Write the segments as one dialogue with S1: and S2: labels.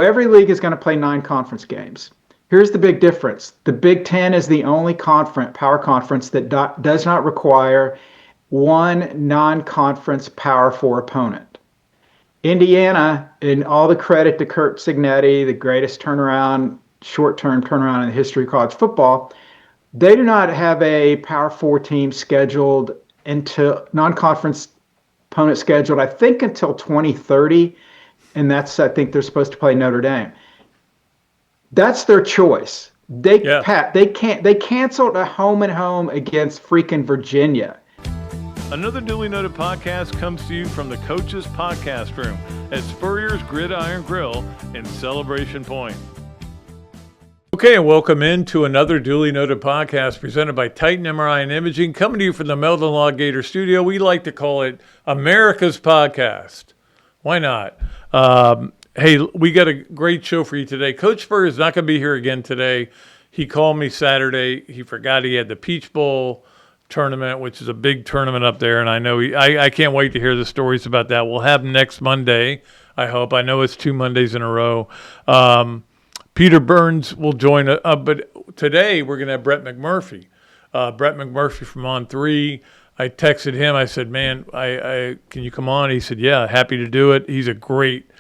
S1: Every league is going to play 9 conference games. Here's the big difference. The Big Ten is the only power conference that does not require one non-conference Power 4 opponent. Indiana, and all the credit to Curt Cignetti, the greatest short-term turnaround in the history of college football, they do not have a Power 4 team scheduled into non-conference opponent scheduled, I think, until 2030. And I think they're supposed to play Notre Dame. That's their choice. They canceled a home and home against freaking Virginia.
S2: Another Dooley Noted podcast comes to you from the Coach's Podcast Room at Spurrier's Gridiron Grill in Celebration Point. Okay, and welcome into another Dooley Noted podcast presented by Titan MRI and Imaging, coming to you from the Meldon Law Gator studio. We like to call it America's Podcast. Why not? Hey, we got a great show for you today. Coach Spurrier is not going to be here again today. He called me Saturday. He forgot he had the Peach Bowl tournament, which is a big tournament up there, and I know I can't wait to hear the stories about that. We'll have next Monday, I hope. I know it's 2 Mondays in a row. Peter Burns will join, but today we're going to have Brett McMurphy. Brett McMurphy from On3. I texted him. I said, man, can you come on? He said, yeah, happy to do it. He's a great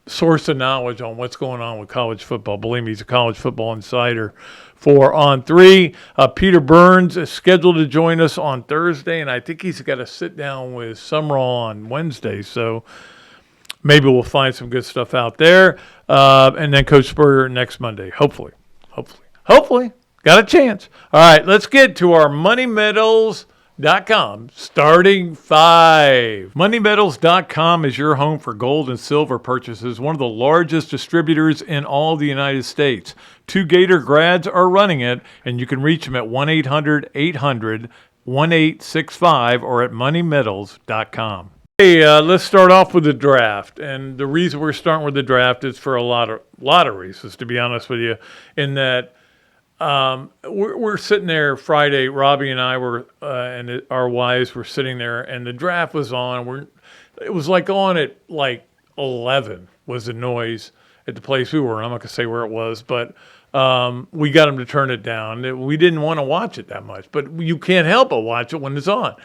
S2: source of knowledge on what's going on with college football. Believe me, he's a college football insider for On3. Peter Burns is scheduled to join us on Thursday, and I think he's got to sit down with Summerall on Wednesday. So maybe we'll find some good stuff out there. And then Coach Spurrier next Monday, hopefully. Got a chance. All right, let's get to our MoneyMetals.com starting 5. MoneyMetals.com is your home for gold and silver purchases, one of the largest distributors in all the United States. 2 Gator grads are running it, and you can reach them at 1-800-800-1865 or at MoneyMetals.com. Hey, let's start off with the draft. And the reason we're starting with the draft is for a lot of reasons, to be honest with you, in that we're sitting there Friday. Robbie and I were, and our wives were sitting there, and the draft was on. It was like on at like 11 was the noise at the place we were. I'm not gonna say where it was, but we got them to turn it down. We didn't want to watch it that much, but you can't help but watch it when it's on.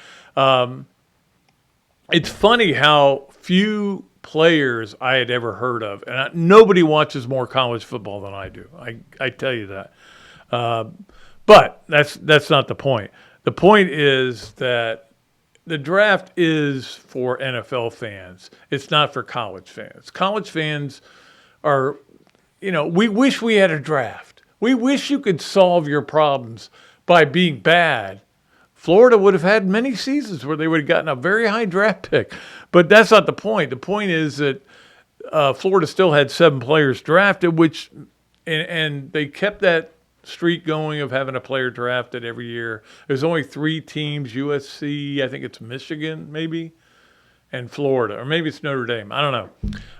S2: It's funny how few players I had ever heard of, and nobody watches more college football than I do. I tell you that. But that's not the point. The point is that the draft is for NFL fans. It's not for college fans. College fans are, we wish we had a draft. We wish you could solve your problems by being bad. Florida would have had many seasons where they would have gotten a very high draft pick. But that's not the point. The point is that Florida still had 7 players drafted, and they kept that streak going of having a player drafted every year. There's only 3 teams, USC, I think it's Michigan maybe, and Florida, or maybe it's Notre Dame, I don't know,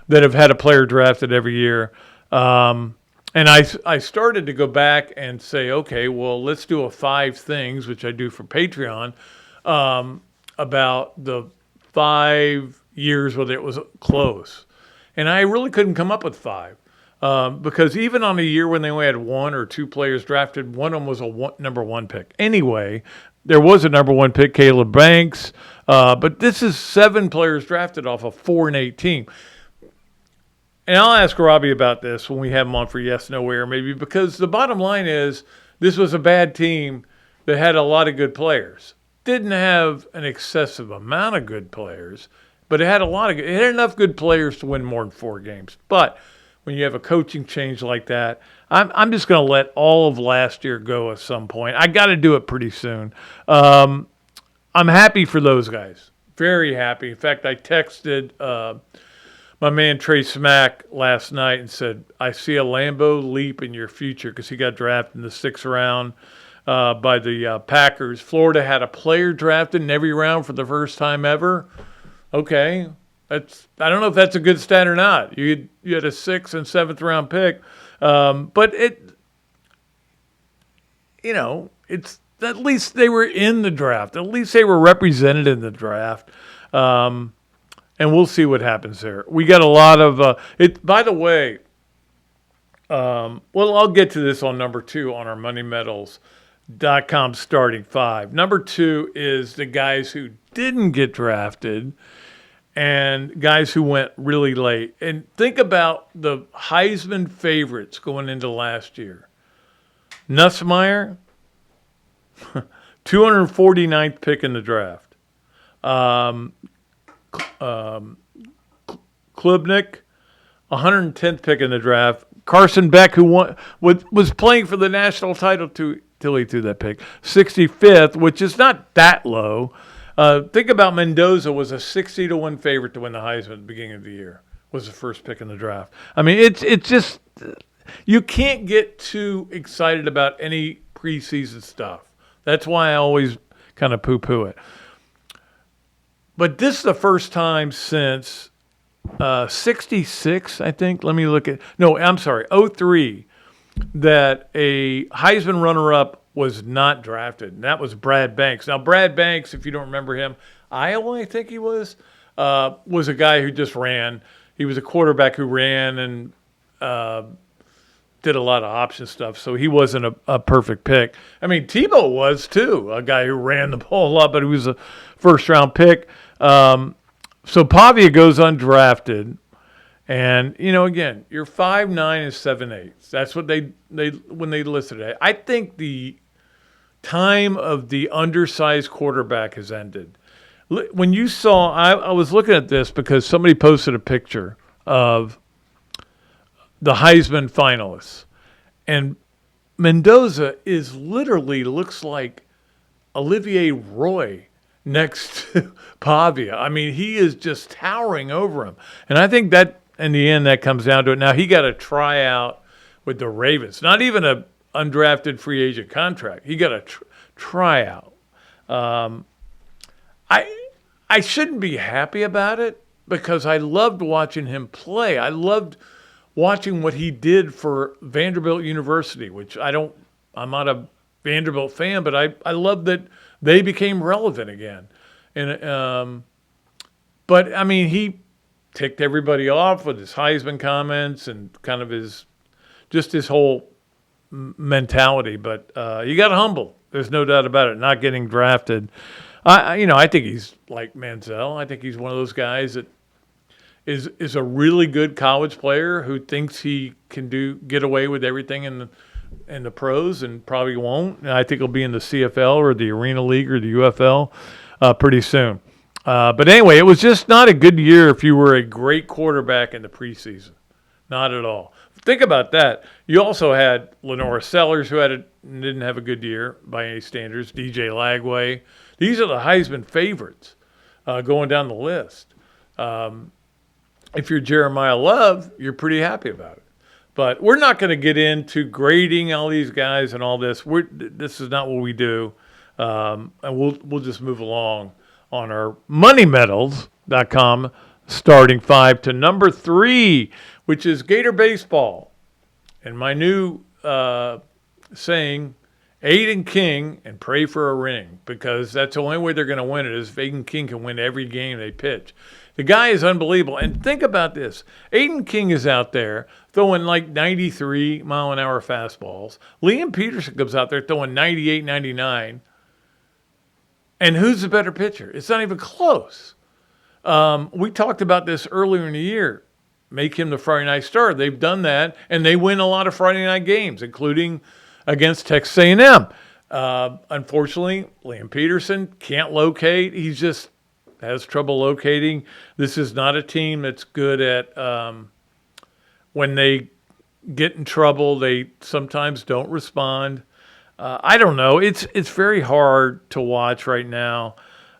S2: that have had a player drafted every year. And I started to go back and say, okay, well, let's do a 5 things, which I do for Patreon, about the 5 years where it was close. And I really couldn't come up with 5. Because even on a year when they only had 1 or 2 players drafted, one of them was a number 1 pick. Anyway, there was a number 1 pick, Caleb Banks, but this is 7 players drafted off a 4-8 team. And I'll ask Robbie about this when we have him on for Yes, No, Where, maybe, because the bottom line is this was a bad team that had a lot of good players. Didn't have an excessive amount of good players, but it had enough good players to win more than 4 games. But when you have a coaching change like that, I'm just going to let all of last year go at some point. I got to do it pretty soon. I'm happy for those guys. Very happy. In fact, I texted my man Trey Smack last night and said, I see a Lambeau leap in your future, because he got drafted in the 6th round by the Packers. Florida had a player drafted in every round for the first time ever. Okay. I don't know if that's a good stat or not. You had a 6th and 7th round pick. But it's at least they were in the draft. At least they were represented in the draft. and we'll see what happens there. We got a lot of it. By the way, I'll get to this on number 2 on our MoneyMedals.com starting 5. Number 2 is the guys who didn't get drafted and guys who went really late. And think about the Heisman favorites going into last year. Nussmeier, 249th pick in the draft. Klubnik, 110th pick in the draft. Carson Beck, who was playing for the national title till he threw that pick, 65th, which is not that low. Think about Mendoza was a 60-1 favorite to win the Heisman at the beginning of the year. Was the first pick in the draft. I mean, it's just you can't get too excited about any preseason stuff. That's why I always kind of poo-poo it. But this is the first time since 66, I think. Let me look at – no, I'm sorry, 03, that a Heisman runner-up was not drafted, and that was Brad Banks. Now, Brad Banks, if you don't remember him, Iowa, I think he was a guy who just ran. He was a quarterback who ran and did a lot of option stuff, so he wasn't a perfect pick. I mean, Tebow was, too, a guy who ran the ball a lot, but he was a first-round pick. So Pavia goes undrafted, and again, you're 5'9" and 7/8. That's what they when they listed it. I think the time of the undersized quarterback has ended. When you saw, I was looking at this because somebody posted a picture of the Heisman finalists, and Mendoza looks like Olivier Roy next to Pavia. I mean, he is just towering over him. And I think that, in the end, that comes down to it. Now, he got a tryout with the Ravens. Not even an undrafted free agent contract. He got a tryout. I shouldn't be happy about it because I loved watching him play. I loved watching what he did for Vanderbilt University, which I'm not a Vanderbilt fan, but I love that they became relevant again. And but I mean, he ticked everybody off with his Heisman comments and kind of his whole mentality. But you got humble. There's no doubt about it. Not getting drafted. I think he's like Manziel. I think he's one of those guys that is a really good college player who thinks he can get away with everything in the pros and probably won't. And I think he'll be in the CFL or the Arena League or the UFL pretty soon. But anyway, it was just not a good year if you were a great quarterback in the preseason. Not at all. Think about that. You also had Lenora Sellers, who didn't have a good year by any standards. DJ Lagway. These are the Heisman favorites going down the list. If you're Jeremiah Love, you're pretty happy about it. But we're not going to get into grading all these guys and all this. This is not what we do. And we'll just move along on our MoneyMedals.com starting 5 to number 3, which is Gator baseball. And my new saying, Aiden King and pray for a ring, because that's the only way they're going to win it is if Aiden King can win every game they pitch. The guy is unbelievable. And think about this. Aiden King is out there throwing like 93-mile-an-hour fastballs. Liam Peterson comes out there throwing 98, 99. And who's the better pitcher? It's not even close. We talked about this earlier in the year. Make him the Friday night starter. They've done that, and they win a lot of Friday night games, including against Texas A&M. Unfortunately, Liam Peterson can't locate. He just has trouble locating. This is not a team that's good at when they get in trouble, they sometimes don't respond. I don't know. It's very hard to watch right now.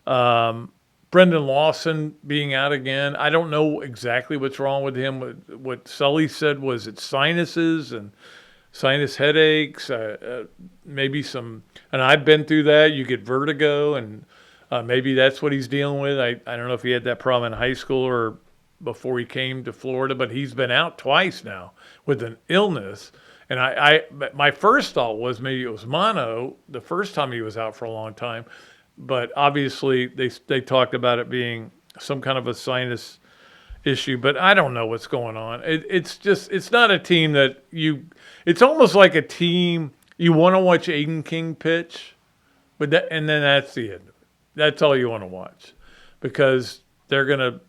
S2: Brendan Lawson being out again. I don't know exactly what's wrong with him. What Sully said was it's sinuses and sinus headaches, maybe some, and I've been through that. You get vertigo, and maybe that's what he's dealing with. I don't know if he had that problem in high school or before he came to Florida, but he's been out twice now with an illness. And my first thought was maybe it was mono the first time he was out for a long time. But obviously they talked about it being some kind of a sinus issue, but I don't know what's going on. It's not a team that it's almost like a team you want to watch Aiden King pitch, and then that's the end of it. That's all you want to watch, because they're going to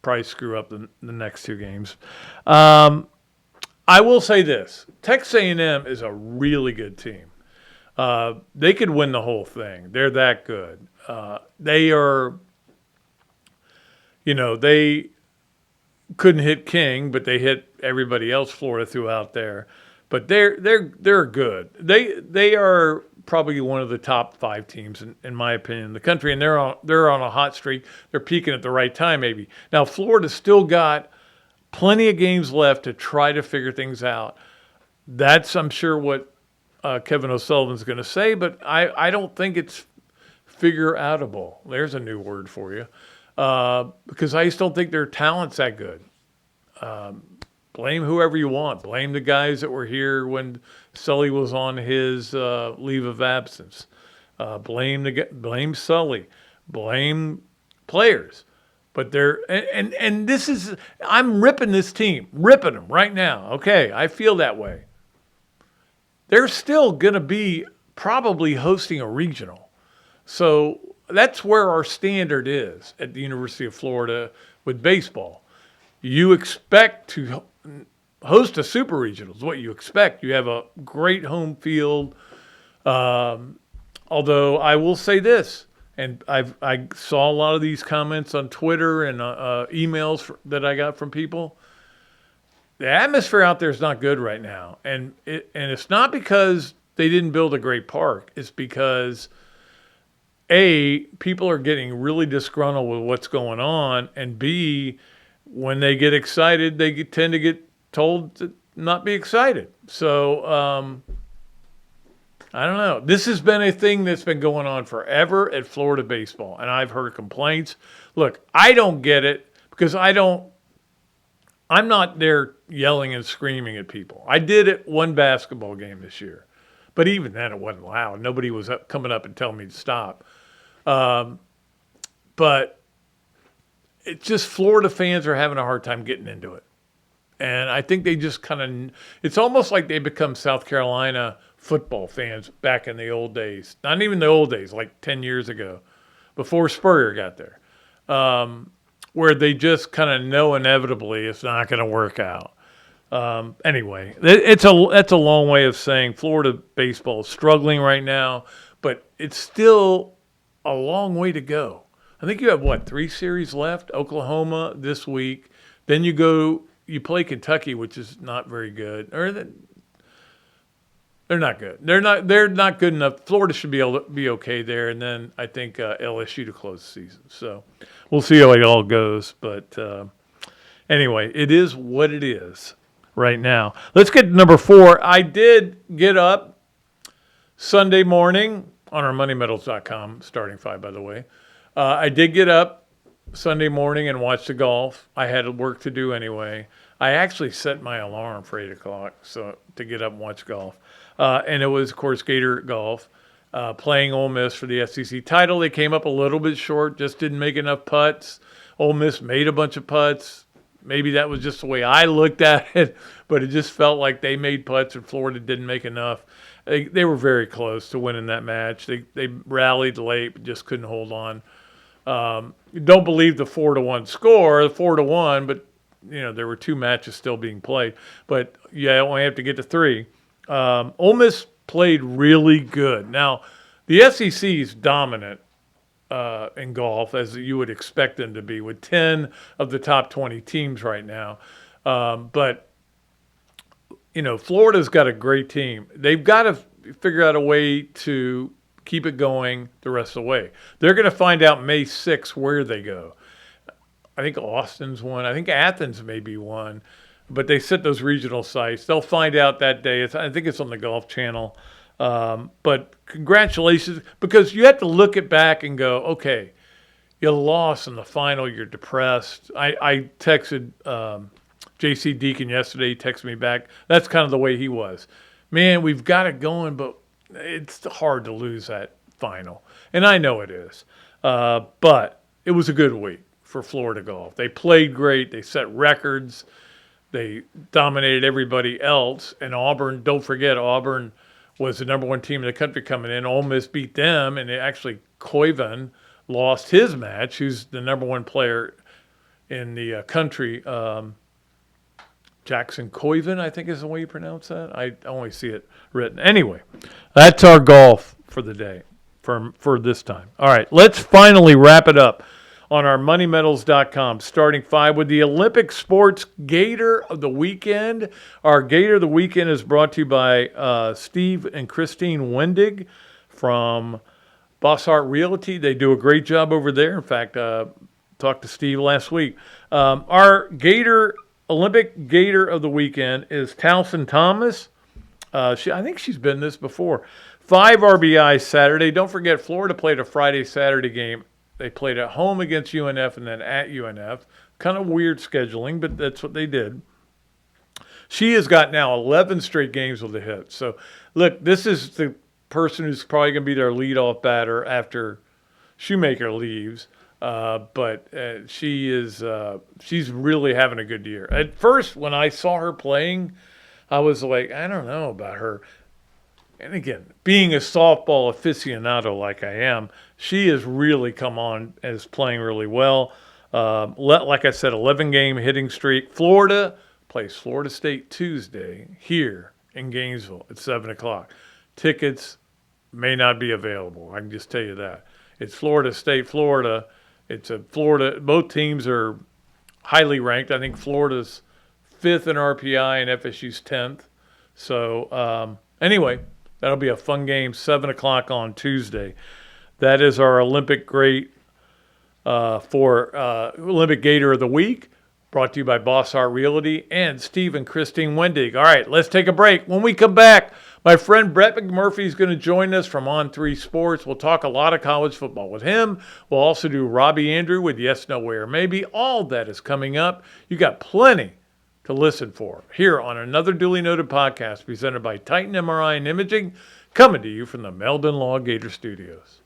S2: probably screw up the next two games. I will say this. Texas A&M is a really good team. They could win the whole thing. They're that good. They are, they couldn't hit King, but they hit everybody else Florida threw out there. But they're good. They are probably one of the top 5 teams in my opinion in the country, and they're on a hot streak. They're peaking at the right time, maybe. Now Florida's still got plenty of games left to try to figure things out. That's, I'm sure, what Kevin O'Sullivan's going to say, but I don't think it's figure-outable. There's a new word for you. Because I just don't think their talent's that good. Blame whoever you want. Blame the guys that were here when Sully was on his leave of absence. Blame Sully. Blame players. But and this is, I'm ripping this team, ripping them right now. Okay, I feel that way. They're still going to be probably hosting a regional. So that's where our standard is at the University of Florida with baseball. You expect to host a super regional is what you expect. You have a great home field. Although I will say this, and I saw a lot of these comments on Twitter and emails that I got from people. The atmosphere out there is not good right now, and it's not because they didn't build a great park. It's because people are getting really disgruntled with what's going on, and B, when they get excited, they tend to get told to not be excited. So I don't know. This has been a thing that's been going on forever at Florida baseball, and I've heard complaints. Look, I don't get it because I'm not there yelling and screaming at people. I did at one basketball game this year, but even then it wasn't loud. Nobody was coming up and telling me to stop. But it's just Florida fans are having a hard time getting into it. And I think they just it's almost like they become South Carolina football fans back in the old days. Not even the old days, like 10 years ago, before Spurrier got there, where they just kind of know inevitably it's not going to work out. Anyway, that's a long way of saying Florida baseball is struggling right now, but it's still a long way to go. I think you have, 3 series left? Oklahoma this week. Then you play Kentucky, which is not very good. They're not good. They're not good enough. Florida should be able to be okay there. And then I think LSU to close the season. So we'll see how it all goes. But anyway, it is what it is right now. Let's get to number 4. I did get up Sunday morning on our moneymetals.com, starting 5, by the way. I did get up Sunday morning and watch the golf. I had work to do anyway. I actually set my alarm for 8 o'clock to get up and watch golf. And it was, of course, Gator golf, playing Ole Miss for the SEC title. They came up a little bit short, just didn't make enough putts. Ole Miss made a bunch of putts. Maybe that was just the way I looked at it, but it just felt like they made putts and Florida didn't make enough. They were very close to winning that match. They rallied late, but just couldn't hold on. Don't believe the 4-1 score, the 4-1, but there were 2 matches still being played. But yeah, only have to get to 3. Ole Miss played really good. Now, the SEC is dominant in golf, as you would expect them to be, with 10 of the top 20 teams right now. But Florida's got a great team. They've got to figure out a way to keep it going the rest of the way. They're going to find out May 6th where they go. I think Austin's one. I think Athens may be one. But they set those regional sites. They'll find out that day. I think it's on the Golf Channel. But congratulations, because you have to look it back and go, okay, you lost in the final. You're depressed. I texted J.C. Deacon yesterday. He texted me back. That's kind of the way he was. Man, we've got it going, but it's hard to lose that final. And I know it is. But it was a good week for Florida golf. They played great. They set records. They dominated everybody else. And Auburn, don't forget, Auburn was the number one team in the country coming in. Ole Miss beat them, and Koiven lost his match, who's the number one player in the country. Jackson Koiven, I think is the way you pronounce that. I only see it written. Anyway, that's our golf for the day, for this time. All right, let's finally wrap it up on our MoneyMetals.com starting five with the Olympic Sports Gator of the Weekend. Our Gator of the Weekend is brought to you by Steve and Christine Wendig from Bossart Realty. They do a great job over there. In fact, talked to Steve last week. Our Olympic Gator of the Weekend is Towson Thomas. I think she's been this before. 5 RBIs Saturday. Don't forget, Florida played a Friday-Saturday game. They played at home against UNF and then at UNF. Kind of weird scheduling, but that's what they did. She has got now 11 straight games with a hit. So, look, this is the person who's probably going to be their leadoff batter after Shoemaker leaves. But she's really having a good year. At first, when I saw her playing, I was like, I don't know about her. And again, being a softball aficionado like I am, she has really come on as playing really well. Like I said, 11-game hitting streak. Florida plays Florida State Tuesday here in Gainesville at 7 o'clock. Tickets may not be available. I can just tell you that. It's Florida State, Florida. It's Florida. Both teams are highly ranked. I think Florida's 5th in RPI and FSU's 10th. So anyway, that'll be a fun game, 7 o'clock on Tuesday. That is our Olympic great for Olympic Gator of the Week, brought to you by Bossart Realty and Steve and Christine Wendig. All right, let's take a break. When we come back, my friend Brett McMurphy is going to join us from On3 Sports. We'll talk a lot of college football with him. We'll also do Robbie Andreu with Yes, No, Where, Maybe. All that is coming up. You got plenty to listen for here on another duly noted podcast presented by Titan MRI and Imaging, coming to you from the Meldon Law Gator Studios.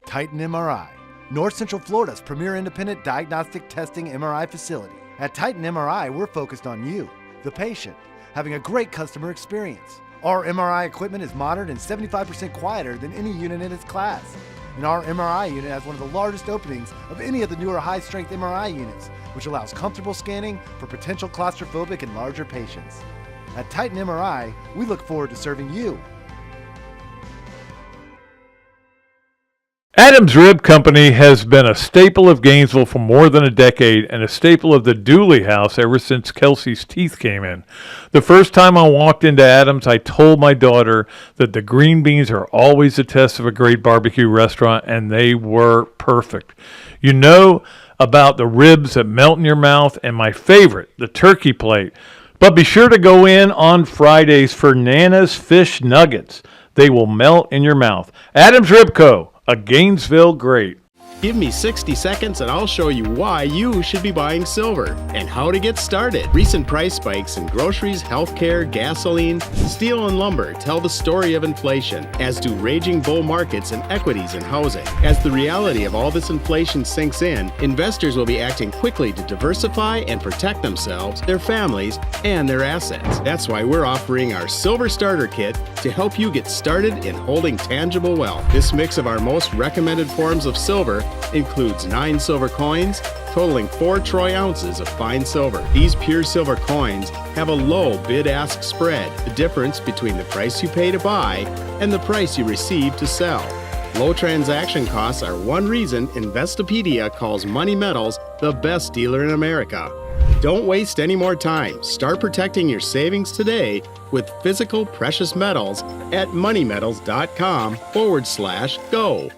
S3: Titan MRI, North Central Florida's premier independent diagnostic testing MRI facility. At Titan MRI, we're focused on you, the patient, having a great customer experience. Our MRI equipment is modern and 75% quieter than any unit in its class. And our MRI unit has one of the largest openings of any of the newer high-strength MRI units, which allows comfortable scanning for potential claustrophobic and larger patients. At Titan MRI, we look forward to serving you.
S2: Adams Rib Company has been a staple of Gainesville for more than a decade and a staple of the Dooley house ever since Kelsey's teeth came in. The first time I walked into Adams, I told my daughter that the green beans are always a test of a great barbecue restaurant, and they were perfect. You know about the ribs that melt in your mouth, and my favorite, the turkey plate. But be sure to go in on Fridays for Nana's Fish Nuggets. They will melt in your mouth. Adams Rib Co., a Gainesville great.
S4: Give me 60 seconds and I'll show you why you should be buying silver and how to get started. Recent price spikes in groceries, healthcare, gasoline, steel, and lumber tell the story of inflation, as do raging bull markets and equities in housing. As the reality of all this inflation sinks in, investors will be acting quickly to diversify and protect themselves, their families, and their assets. That's why we're offering our Silver Starter Kit to help you get started in holding tangible wealth. This mix of our most recommended forms of silver includes 9 silver coins, totaling 4 troy ounces of fine silver. These pure silver coins have a low bid-ask spread, the difference between the price you pay to buy and the price you receive to sell. Low transaction costs are one reason Investopedia calls Money Metals the best dealer in America. Don't waste any more time. Start protecting your savings today with physical precious metals at moneymetals.com/go.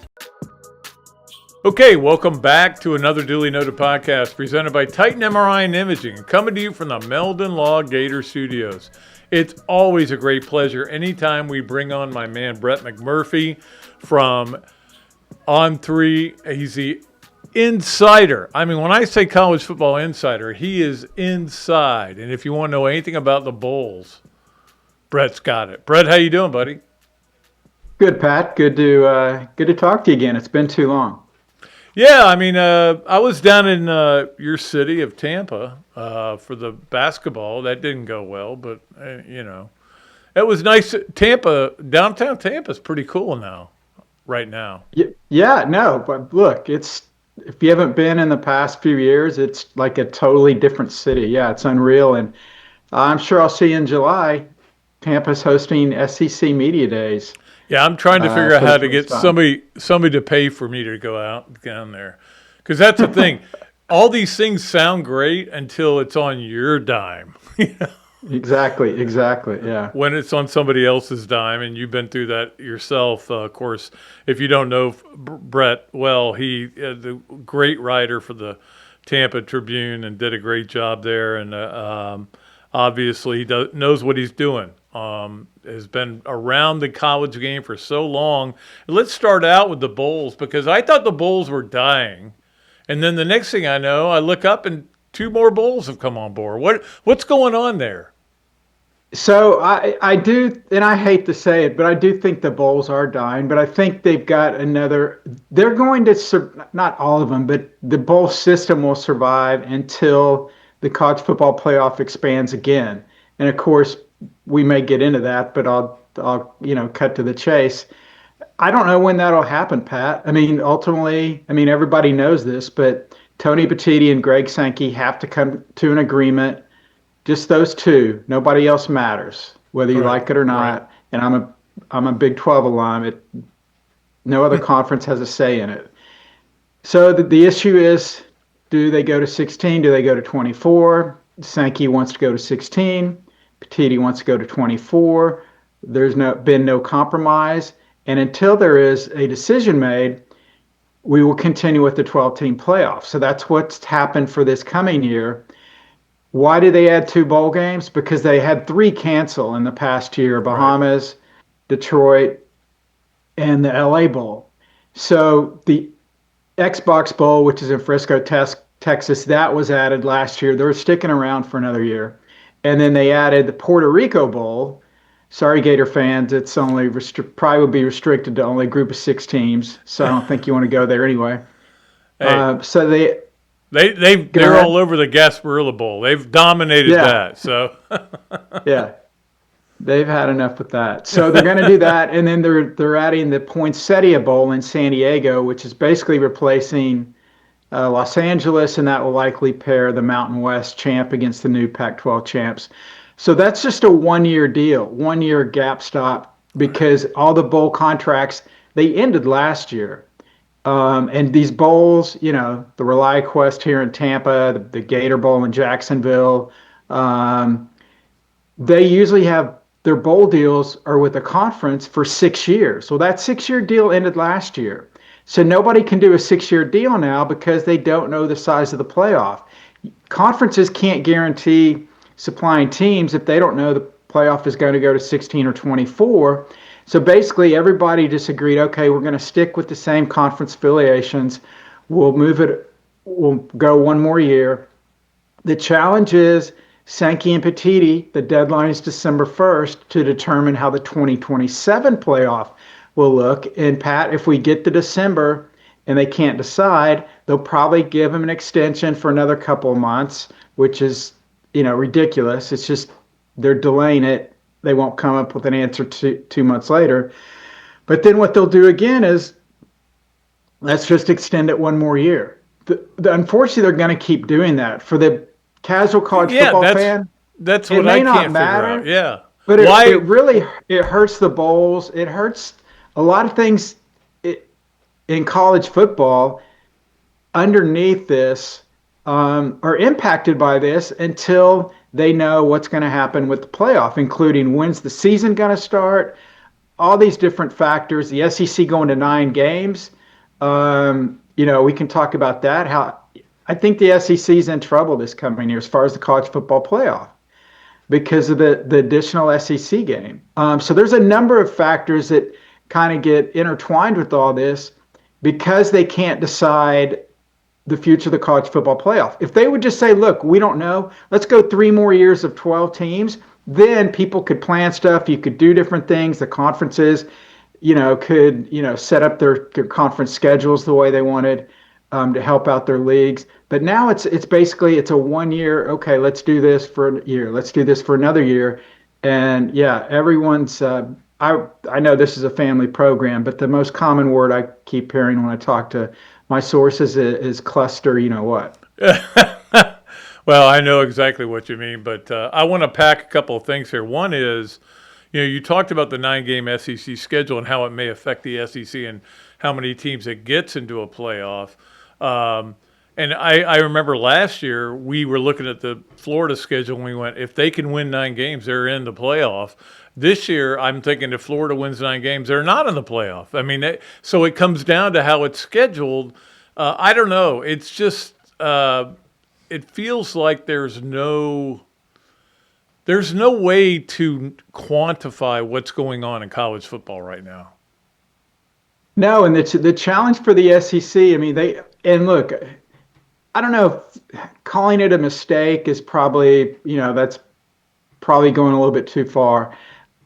S2: Okay, welcome back to another duly noted podcast presented by Titan MRI and Imaging, coming to you from the Meldon Law Gator Studios. It's always a great pleasure anytime we bring on my man Brett McMurphy from On3. He's the insider. I mean, when I say college football insider, he is inside. And if you want to know anything about the Bulls, Brett's got it. Brett, how you doing, buddy?
S1: Good, Pat. Good to talk to you again. It's been too long.
S2: Yeah, I mean, I was down in your city of Tampa for the basketball. That didn't go well, but, it was nice. Downtown Tampa's pretty cool now, right now.
S1: Yeah, no, but look, if you haven't been in the past few years, it's like a totally different city. Yeah, it's unreal. And I'm sure I'll see you in July. Tampa's hosting SEC Media Days.
S2: Yeah, I'm trying to figure out
S1: for
S2: how
S1: the
S2: to get
S1: first time.
S2: somebody to pay for me to go out down there, because that's the thing. All these things sound great until it's on your dime.
S1: Exactly, yeah.
S2: When it's on somebody else's dime, and you've been through that yourself. Of course, if you don't know Brett well, he the great writer for the Tampa Tribune and did a great job there, and obviously he knows what he's doing. Has been around the college game for so long. Let's start out with the bowls, because I thought the bowls were dying, and then the next thing I know, I look up and 2 more bowls have come on board. What's going on there?
S1: So I do, and I hate to say it, but I do think the bowls are dying. But I think they've got another. They're going to not all of them, but the bowl system will survive until the college football playoff expands again. And of course, we may get into that, but I'll cut to the chase. I don't know when that'll happen, Pat. I mean, ultimately, everybody knows this, but Tony Petitti and Greg Sankey have to come to an agreement. Just those two. Nobody else matters, whether you like it or not. Right. And I'm a Big 12 alum. No other conference has a say in it. So the issue is, do they go to 16? Do they go to 24? Sankey wants to go to 16. Petitti wants to go to 24. There's been no compromise. And until there is a decision made, we will continue with the 12-team playoff. So that's what's happened for this coming year. Why did they add 2 bowl games? Because they had 3 cancel in the past year: Bahamas, right, Detroit, and the LA Bowl. So the Xbox Bowl, which is in Frisco, Texas, that was added last year. They're sticking around for another year. And then they added the Puerto Rico Bowl. Sorry, Gator fans, it's only probably will be restricted to only a group of 6 teams. So I don't think you want to go there anyway.
S2: Hey.
S1: So
S2: they're all over the Gasparilla Bowl. They've dominated that. So
S1: yeah, they've had enough with that. So they're going to do that, and then they're adding the Poinsettia Bowl in San Diego, which is basically replacing Los Angeles, and that will likely pair the Mountain West champ against the new Pac-12 champs. So that's just a 1-year deal, 1-year gap stop, because all the bowl contracts, they ended last year. And these bowls, the ReliaQuest here in Tampa, the Gator Bowl in Jacksonville, they usually have their bowl deals are with a conference for 6 years. So that 6-year deal ended last year. So nobody can do a 6-year deal now because they don't know the size of the playoff. Conferences can't guarantee supplying teams if they don't know the playoff is going to go to 16 or 24. So basically, everybody just agreed, okay, we're going to stick with the same conference affiliations. We'll go 1 more year. The challenge is Sankey and Petitti, the deadline is December 1st to determine how the 2027 playoff will look. And Pat, if we get to December and they can't decide, they'll probably give them an extension for another couple of months, which is, ridiculous. It's just they're delaying it. They won't come up with an answer 2 months later. But then what they'll do again is, let's just extend it 1 more year. Unfortunately, they're going to keep doing that. For the casual college football fan,
S2: that's what I can't figure out. Yeah.
S1: But it really hurts the bowls. It hurts a lot of things in college football underneath this are impacted by this until they know what's going to happen with the playoff, including when's the season going to start, all these different factors. The SEC going to 9 games. We can talk about that. How I think the SEC is in trouble this coming year as far as the college football playoff because of the additional SEC game. So there's a number of factors that kind of get intertwined with all this because they can't decide the future of the college football playoff. If they would just say, look, we don't know, let's go 3 more years of 12 teams, then people could plan stuff. You could do different things. The conferences, could, set up their conference schedules the way they wanted. to help out their leagues. But now it's basically it's a 1 year. Okay, let's do this for a year. Let's do this for another year. And yeah, everyone's. I know this is a family program, but the most common word I keep hearing when I talk to my sources is cluster. You know what?
S2: Well, I know exactly what you mean, but I want to pack a couple of things here. One is, you talked about the 9-game SEC schedule and how it may affect the SEC and how many teams it gets into a playoff. And I remember last year we were looking at the Florida schedule and we went, if they can win 9 games, they're in the playoff. This year, I'm thinking if Florida wins 9 games, they're not in the playoff. I mean, so it comes down to how it's scheduled. I don't know. It's just it feels like there's no way to quantify what's going on in college football right now.
S1: No, and the challenge for the SEC. I mean, look. I don't know if calling it a mistake is probably, that's probably going a little bit too far.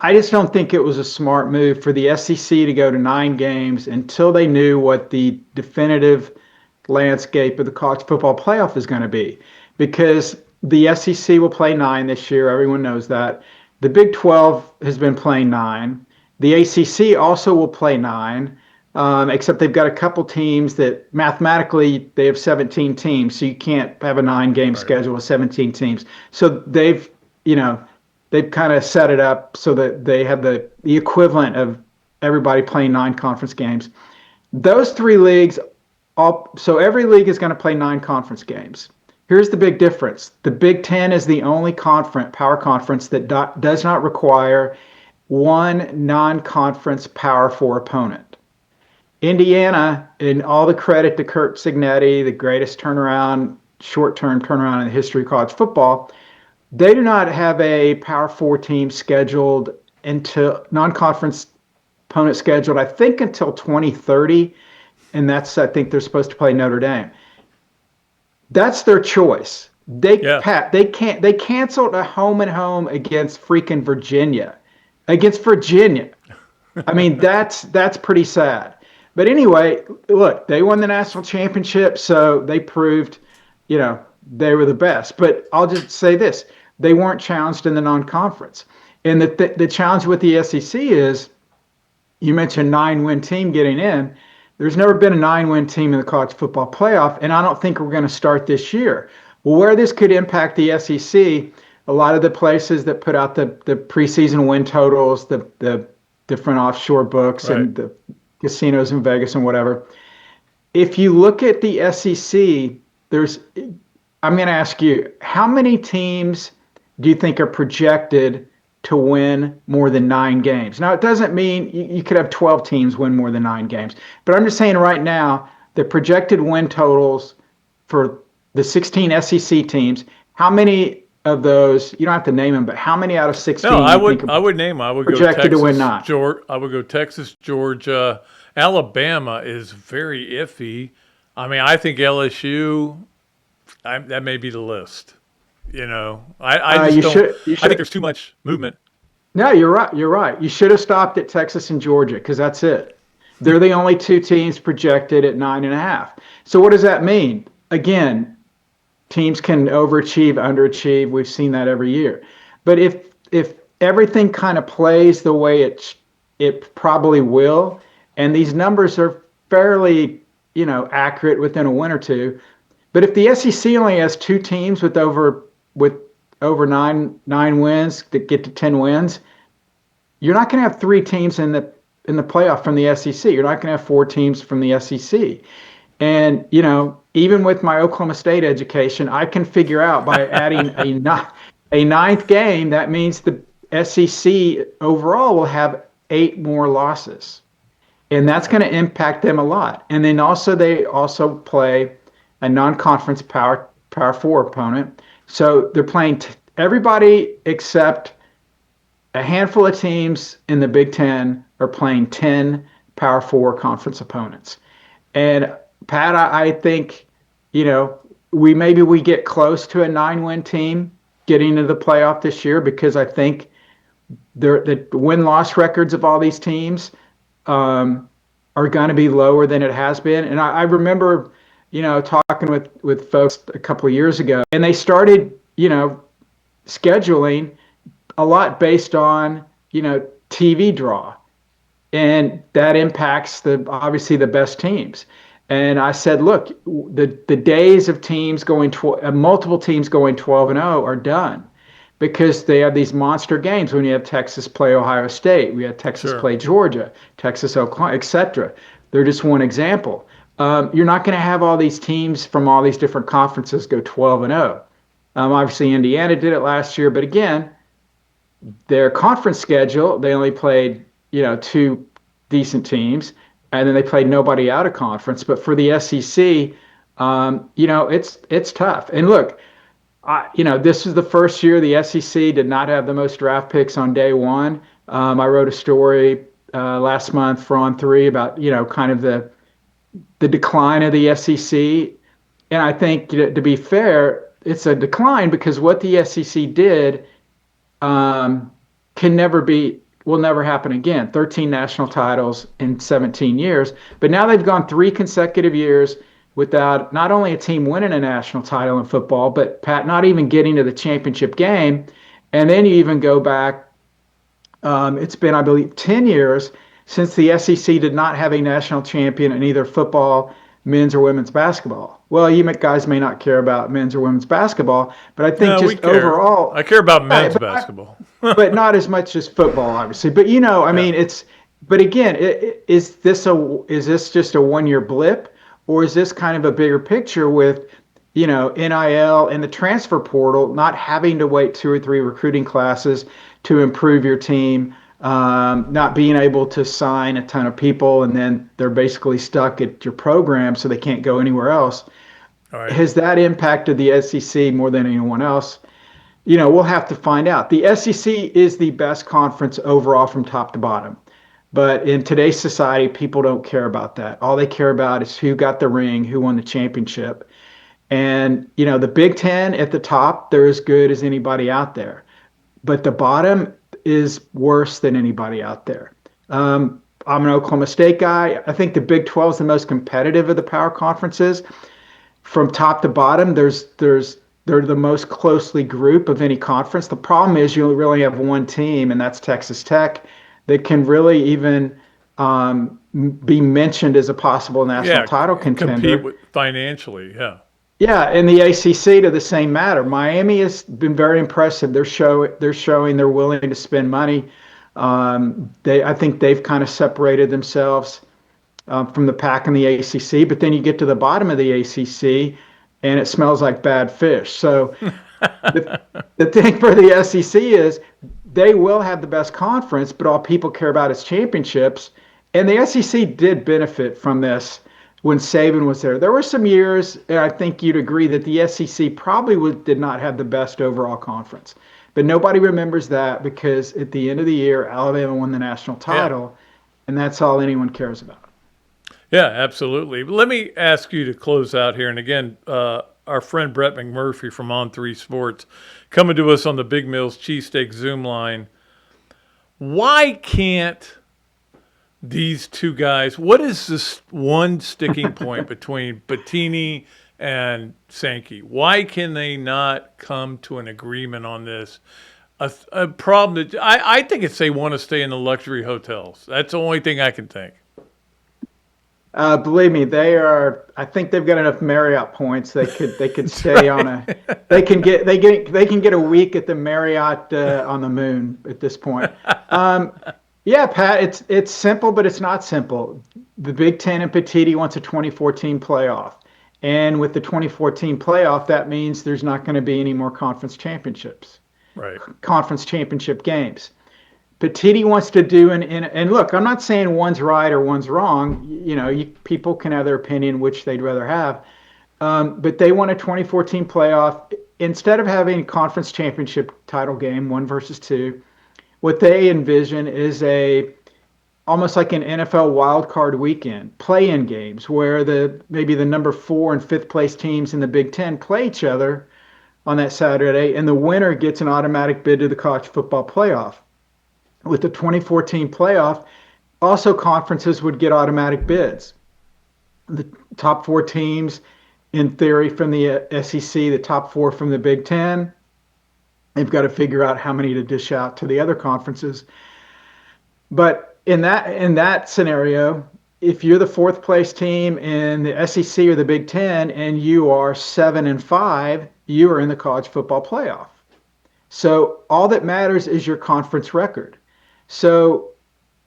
S1: I just don't think it was a smart move for the SEC to go to 9 games until they knew what the definitive landscape of the college football playoff is going to be. Because the SEC will play 9 this year. Everyone knows that. The Big 12 has been playing 9. The ACC also will play 9. Except they've got a couple teams that mathematically they have 17 teams, so you can't have a 9-game schedule with 17 teams. So they've kind of set it up so that they have the equivalent of everybody playing 9 conference games. Those 3 leagues, so every league is going to play 9 conference games. Here's the big difference. The Big Ten is the only power conference that does not require one non-conference Power 4 opponent. Indiana, and all the credit to Curt Cignetti, the greatest short-term turnaround in the history of college football, they do not have a Power 4 team scheduled until non-conference opponent scheduled, I think, until 2030, and I think they're supposed to play Notre Dame. That's their choice. They canceled a home and home against freaking Virginia. Against Virginia. I mean, that's pretty sad. But anyway, look, they won the national championship, so they proved, they were the best. But I'll just say this. They weren't challenged in the non-conference. And the challenge with the SEC is, you mentioned 9-win team getting in. There's never been a 9-win team in the college football playoff, and I don't think we're going to start this year. Well, where this could impact the SEC, a lot of the places that put out the preseason win totals, the different offshore books, right, and the casinos in Vegas and whatever. If you look at the SEC, I'm going to ask you, how many teams do you think are projected to win more than 9 games? Now, it doesn't mean you could have 12 teams win more than 9 games, but I'm just saying right now, the projected win totals for the 16 SEC teams, how many of those, you don't have to name them, but how many out of 16?
S2: No, I would name them. I would
S1: projected
S2: go Texas,
S1: to win 9.
S2: I would go Texas, Georgia. Alabama is very iffy. I mean, I think LSU, that may be the list. I think there's too much movement.
S1: No, you're right. You're right. You should have stopped at Texas and Georgia because that's it. They're the only 2 teams projected at 9.5. So what does that mean? Again, teams can overachieve, underachieve. We've seen that every year. But if everything kind of plays the way it probably will, and these numbers are fairly, accurate within a win or two. But if the SEC only has 2 teams with over 9 wins that get to 10 wins, you're not going to have 3 teams in the playoff from the SEC. You're not going to have 4 teams from the SEC. And, even with my Oklahoma State education, I can figure out by adding a 9th game, that means the SEC overall will have 8 more losses. And that's going to impact them a lot. And then they also play a non-conference Power 4 opponent. So they're playing everybody except a handful of teams in the Big Ten are playing 10 Power 4 conference opponents. And Pat, I think, we get close to a 9-win team getting into the playoff this year because I think the win-loss records of all these teams are going to be lower than it has been. And I remember talking with folks a couple of years ago, and they started, scheduling a lot based on, TV draw, and that impacts obviously the best teams. And I said, look, the days of teams going multiple teams going 12-0 are done, because they have these monster games. When you have Texas play Ohio State, we have Texas play Georgia, Texas, Oklahoma, etc. They're just one example. You're not going to have all these teams from all these different conferences go 12-0. Obviously, Indiana did it last year, but again, their conference schedule, they only played, 2 decent teams, and then they played nobody out of conference. But for the SEC, it's tough. And look, this is the first year the SEC did not have the most draft picks on day one. I wrote a story last month for On3 about, kind of the decline of the SEC. And I think, to be fair, it's a decline because what the SEC did will never happen again. 13 national titles in 17 years. But now they've gone 3 consecutive years without not only a team winning a national title in football, but not even getting to the championship game. And then you even go back, it's been, I believe, 10 years since the SEC did not have a national champion in either football, men's or women's basketball. Well, you guys may not care about men's or women's basketball, but I think just overall,
S2: I care about men's basketball,
S1: but not as much as football, obviously. But I mean, but again, is this just a 1-year blip, or is this kind of a bigger picture with, NIL and the transfer portal, not having to wait 2 or 3 recruiting classes to improve your team? Not being able to sign a ton of people, and then they're basically stuck at your program, so they can't go anywhere else.
S2: All right.
S1: Has that impacted the SEC more than anyone else? We'll have to find out. The SEC is the best conference overall from top to bottom. But in today's society, people don't care about that. All they care about is who got the ring, who won the championship. And, the Big Ten at the top, they're as good as anybody out there. But the bottom is worse than anybody out there. I'm an Oklahoma State guy. I think the Big 12 is the most competitive of the power conferences. From top to bottom, they're the most closely grouped of any conference. The problem is you really have one team, and that's Texas Tech, that can really even be mentioned as a possible national title contender.
S2: Compete financially, yeah.
S1: Yeah, and the ACC to the same matter. Miami has been very impressive. They're showing they're willing to spend money. I think they've kind of separated themselves from the pack in the ACC. But then you get to the bottom of the ACC, and it smells like bad fish. So the thing for the SEC is they will have the best conference, but all people care about is championships. And the SEC did benefit from this. When Saban was there, there were some years, and I think you'd agree that the SEC probably did not have the best overall conference. But nobody remembers that because at the end of the year, Alabama won the national title, and that's all anyone cares about.
S2: Yeah, absolutely. Let me ask you to close out here. And again, our friend Brett McMurphy from On3 Sports coming to us on the Big Mills Cheesesteaks Zoom line. Why can't these two guys, what is this one sticking point between Bettini and Sankey? Why can they not come to an agreement on this? A problem that I think it's they want to stay in the luxury hotels. That's the only thing I can think.
S1: Believe me, I think they've got enough Marriott points. They could stay on they can get a week at the Marriott on the moon at this point. Yeah, Pat, it's simple, but it's not simple. The Big Ten and Petiti wants a 24-team playoff. And with the 24-team playoff, that means there's not going to be any more conference championships.
S2: Right.
S1: Conference championship games. Petiti wants to do, and look, I'm not saying one's right or one's wrong. People can have their opinion, which they'd rather have. But they want a 24-team playoff. Instead of having a conference championship title game, 1 versus 2, what they envision is almost like an NFL wildcard weekend, play-in games where maybe the number 4 and 5th place teams in the Big Ten play each other on that Saturday, and the winner gets an automatic bid to the college football playoff. With the 2014 playoff, also conferences would get automatic bids. The top 4 teams in theory, from the SEC, the top 4 from the Big Ten. They've got to figure out how many to dish out to the other conferences. But in that scenario, if you're the 4th place team in the SEC or the Big Ten and you are 7-5, you are in the college football playoff. So all that matters is your conference record. So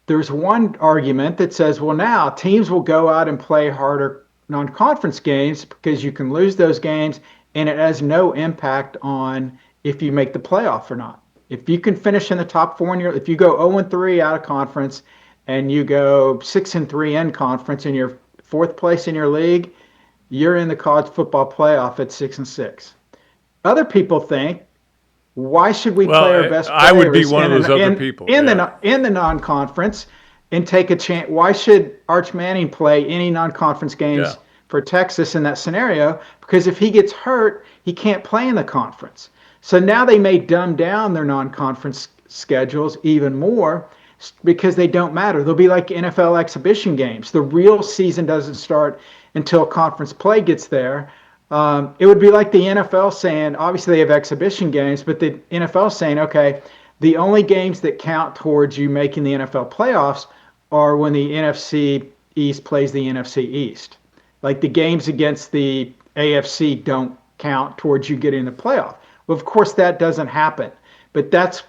S1: there's one argument that says, well, now teams will go out and play harder non-conference games because you can lose those games and it has no impact on if you make the playoff or not. If you can finish in the top 4 if you go 0-3 out of conference and you go 6-3 in conference and you're 4th place in your league, you're in the college football playoff at 6-6. Other people think, why should we play our best players?
S2: I would be one of those other people
S1: in the non-conference and take a chance. Why should Arch Manning play any non-conference games for Texas in that scenario? Because if he gets hurt, he can't play in the conference. So now they may dumb down their non-conference schedules even more because they don't matter. They'll be like NFL exhibition games. The real season doesn't start until conference play gets there. It would be like the NFL saying, obviously they have exhibition games, but the NFL saying, okay, the only games that count towards you making the NFL playoffs are when the NFC East plays the NFC East. Like the games against the AFC don't count towards you getting the playoff. Well, of course, that doesn't happen, but that's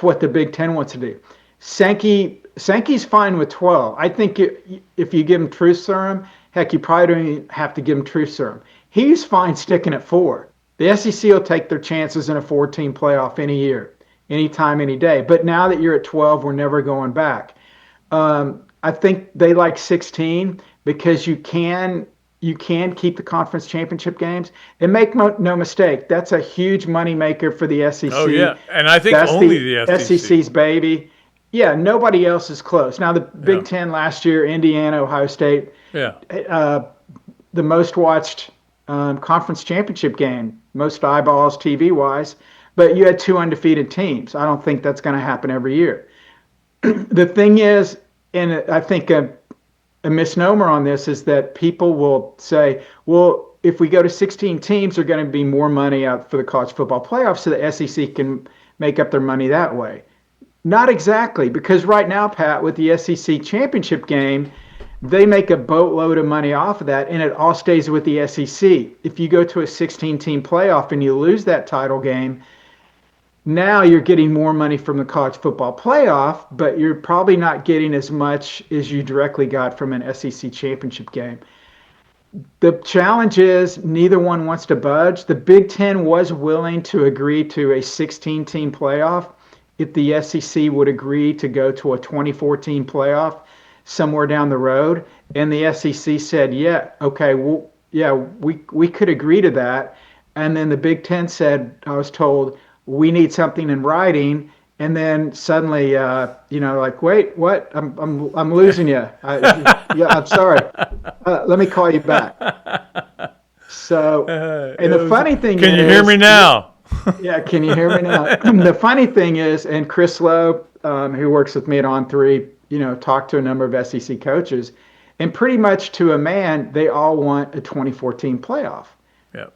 S1: what the Big Ten wants to do. Sankey's fine with 12. I think if you give him truth serum, heck, you probably don't even have to give him truth serum. He's fine sticking at 4. The SEC will take their chances in a 4-team playoff any year, anytime, any day. But now that you're at 12, we're never going back. I think they like 16 because you can keep the conference championship games. And make no mistake, that's a huge moneymaker for the SEC.
S2: Oh, yeah. And I think that's only the SEC.
S1: SEC's baby. Yeah, nobody else is close. Now, the Big Ten last year, Indiana, Ohio State, the most watched conference championship game, most eyeballs TV-wise, but you had 2 undefeated teams. I don't think that's going to happen every year. The thing is, and I think a misnomer on this is that people will say, well, if we go to 16 teams, there's going to be more money out for the college football playoffs so the SEC can make up their money that way. Not exactly, because right now, Pat, with the SEC championship game, they make a boatload of money off of that, and it all stays with the SEC. If you go to a 16-team playoff and you lose that title game, now you're getting more money from the college football playoff, but you're probably not getting as much as you directly got from an SEC championship game. The challenge is neither one wants to budge. The Big Ten was willing to agree to a 16-team playoff if the SEC would agree to go to a 24-team playoff somewhere down the road. And the SEC said, yeah, okay, well, yeah, we could agree to that. And then the Big Ten said, I was told, we need something in writing. And then suddenly, like, wait, what? I'm losing you. I'm sorry. Let me call you back. So, and the funny thing is,
S2: can you hear me now?
S1: Yeah, can you hear me now? The funny thing is, and Chris Lowe, who works with me at On3, talked to a number of SEC coaches, and pretty much to a man, they all want a 2014 playoff.
S2: Yeah.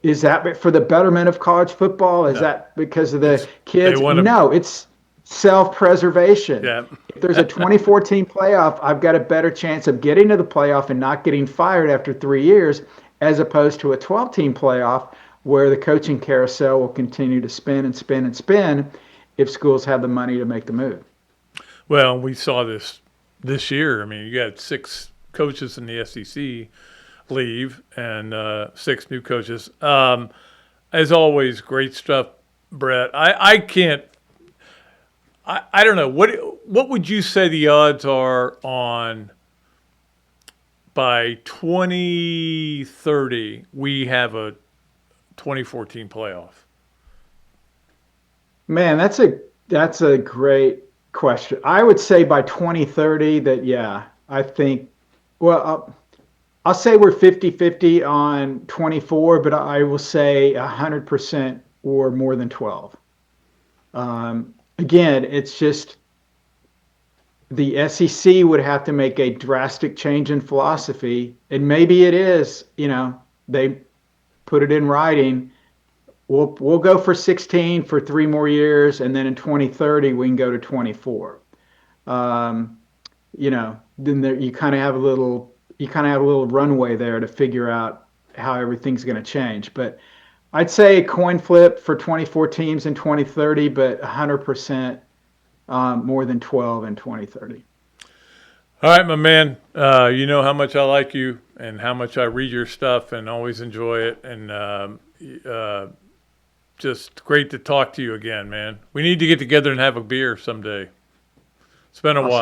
S1: Is that for the betterment of college football? Is that because of the kids? No, it's self-preservation.
S2: Yeah.
S1: If there's a 2014 playoff, I've got a better chance of getting to the playoff and not getting fired after 3 years, as opposed to a 12-team playoff where the coaching carousel will continue to spin and spin and spin if schools have the money to make the move.
S2: Well, we saw this year. I mean, you got 6 coaches in the SEC leave and 6 new coaches. As always, great stuff, Brett. I don't know. What would you say the odds are on by 2030 we have a 2014 playoff?
S1: Man, that's a great question. I would say by 2030 that, yeah, I think, well, I'll say we're 50-50 on 24, but I will say 100% or more than 12. Again, it's just the SEC would have to make a drastic change in philosophy, and maybe it is, they put it in writing. We'll go for 16 for 3 more years, and then in 2030 we can go to 24. Then you kind of have a little runway there to figure out how everything's going to change. But I'd say coin flip for 24 teams in 2030, but 100% more than 12 in 2030.
S2: All right, my man. You know how much I like you and how much I read your stuff and always enjoy it. And just great to talk to you again, man. We need to get together and have a beer someday. It's been a while.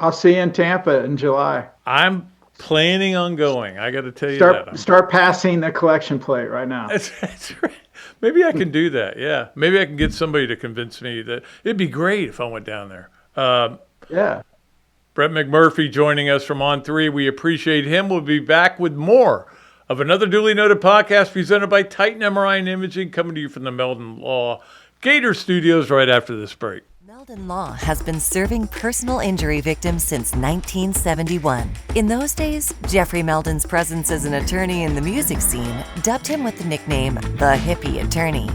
S1: I'll see you in Tampa in July.
S2: I'm planning on going. I got to tell you that.
S1: Start passing the collection plate right now.
S2: That's right. Maybe I can do that. Yeah. Maybe I can get somebody to convince me that it'd be great if I went down there.
S1: Yeah.
S2: Brett McMurphy joining us from On3. We appreciate him. We'll be back with more of another duly noted podcast presented by Titan MRI and Imaging, coming to you from the Meldon Law Gator Studios right after this break.
S5: Meldon Law has been serving personal injury victims since 1971. In those days, Jeffrey Meldon's presence as an attorney in the music scene dubbed him with the nickname the Hippie Attorney.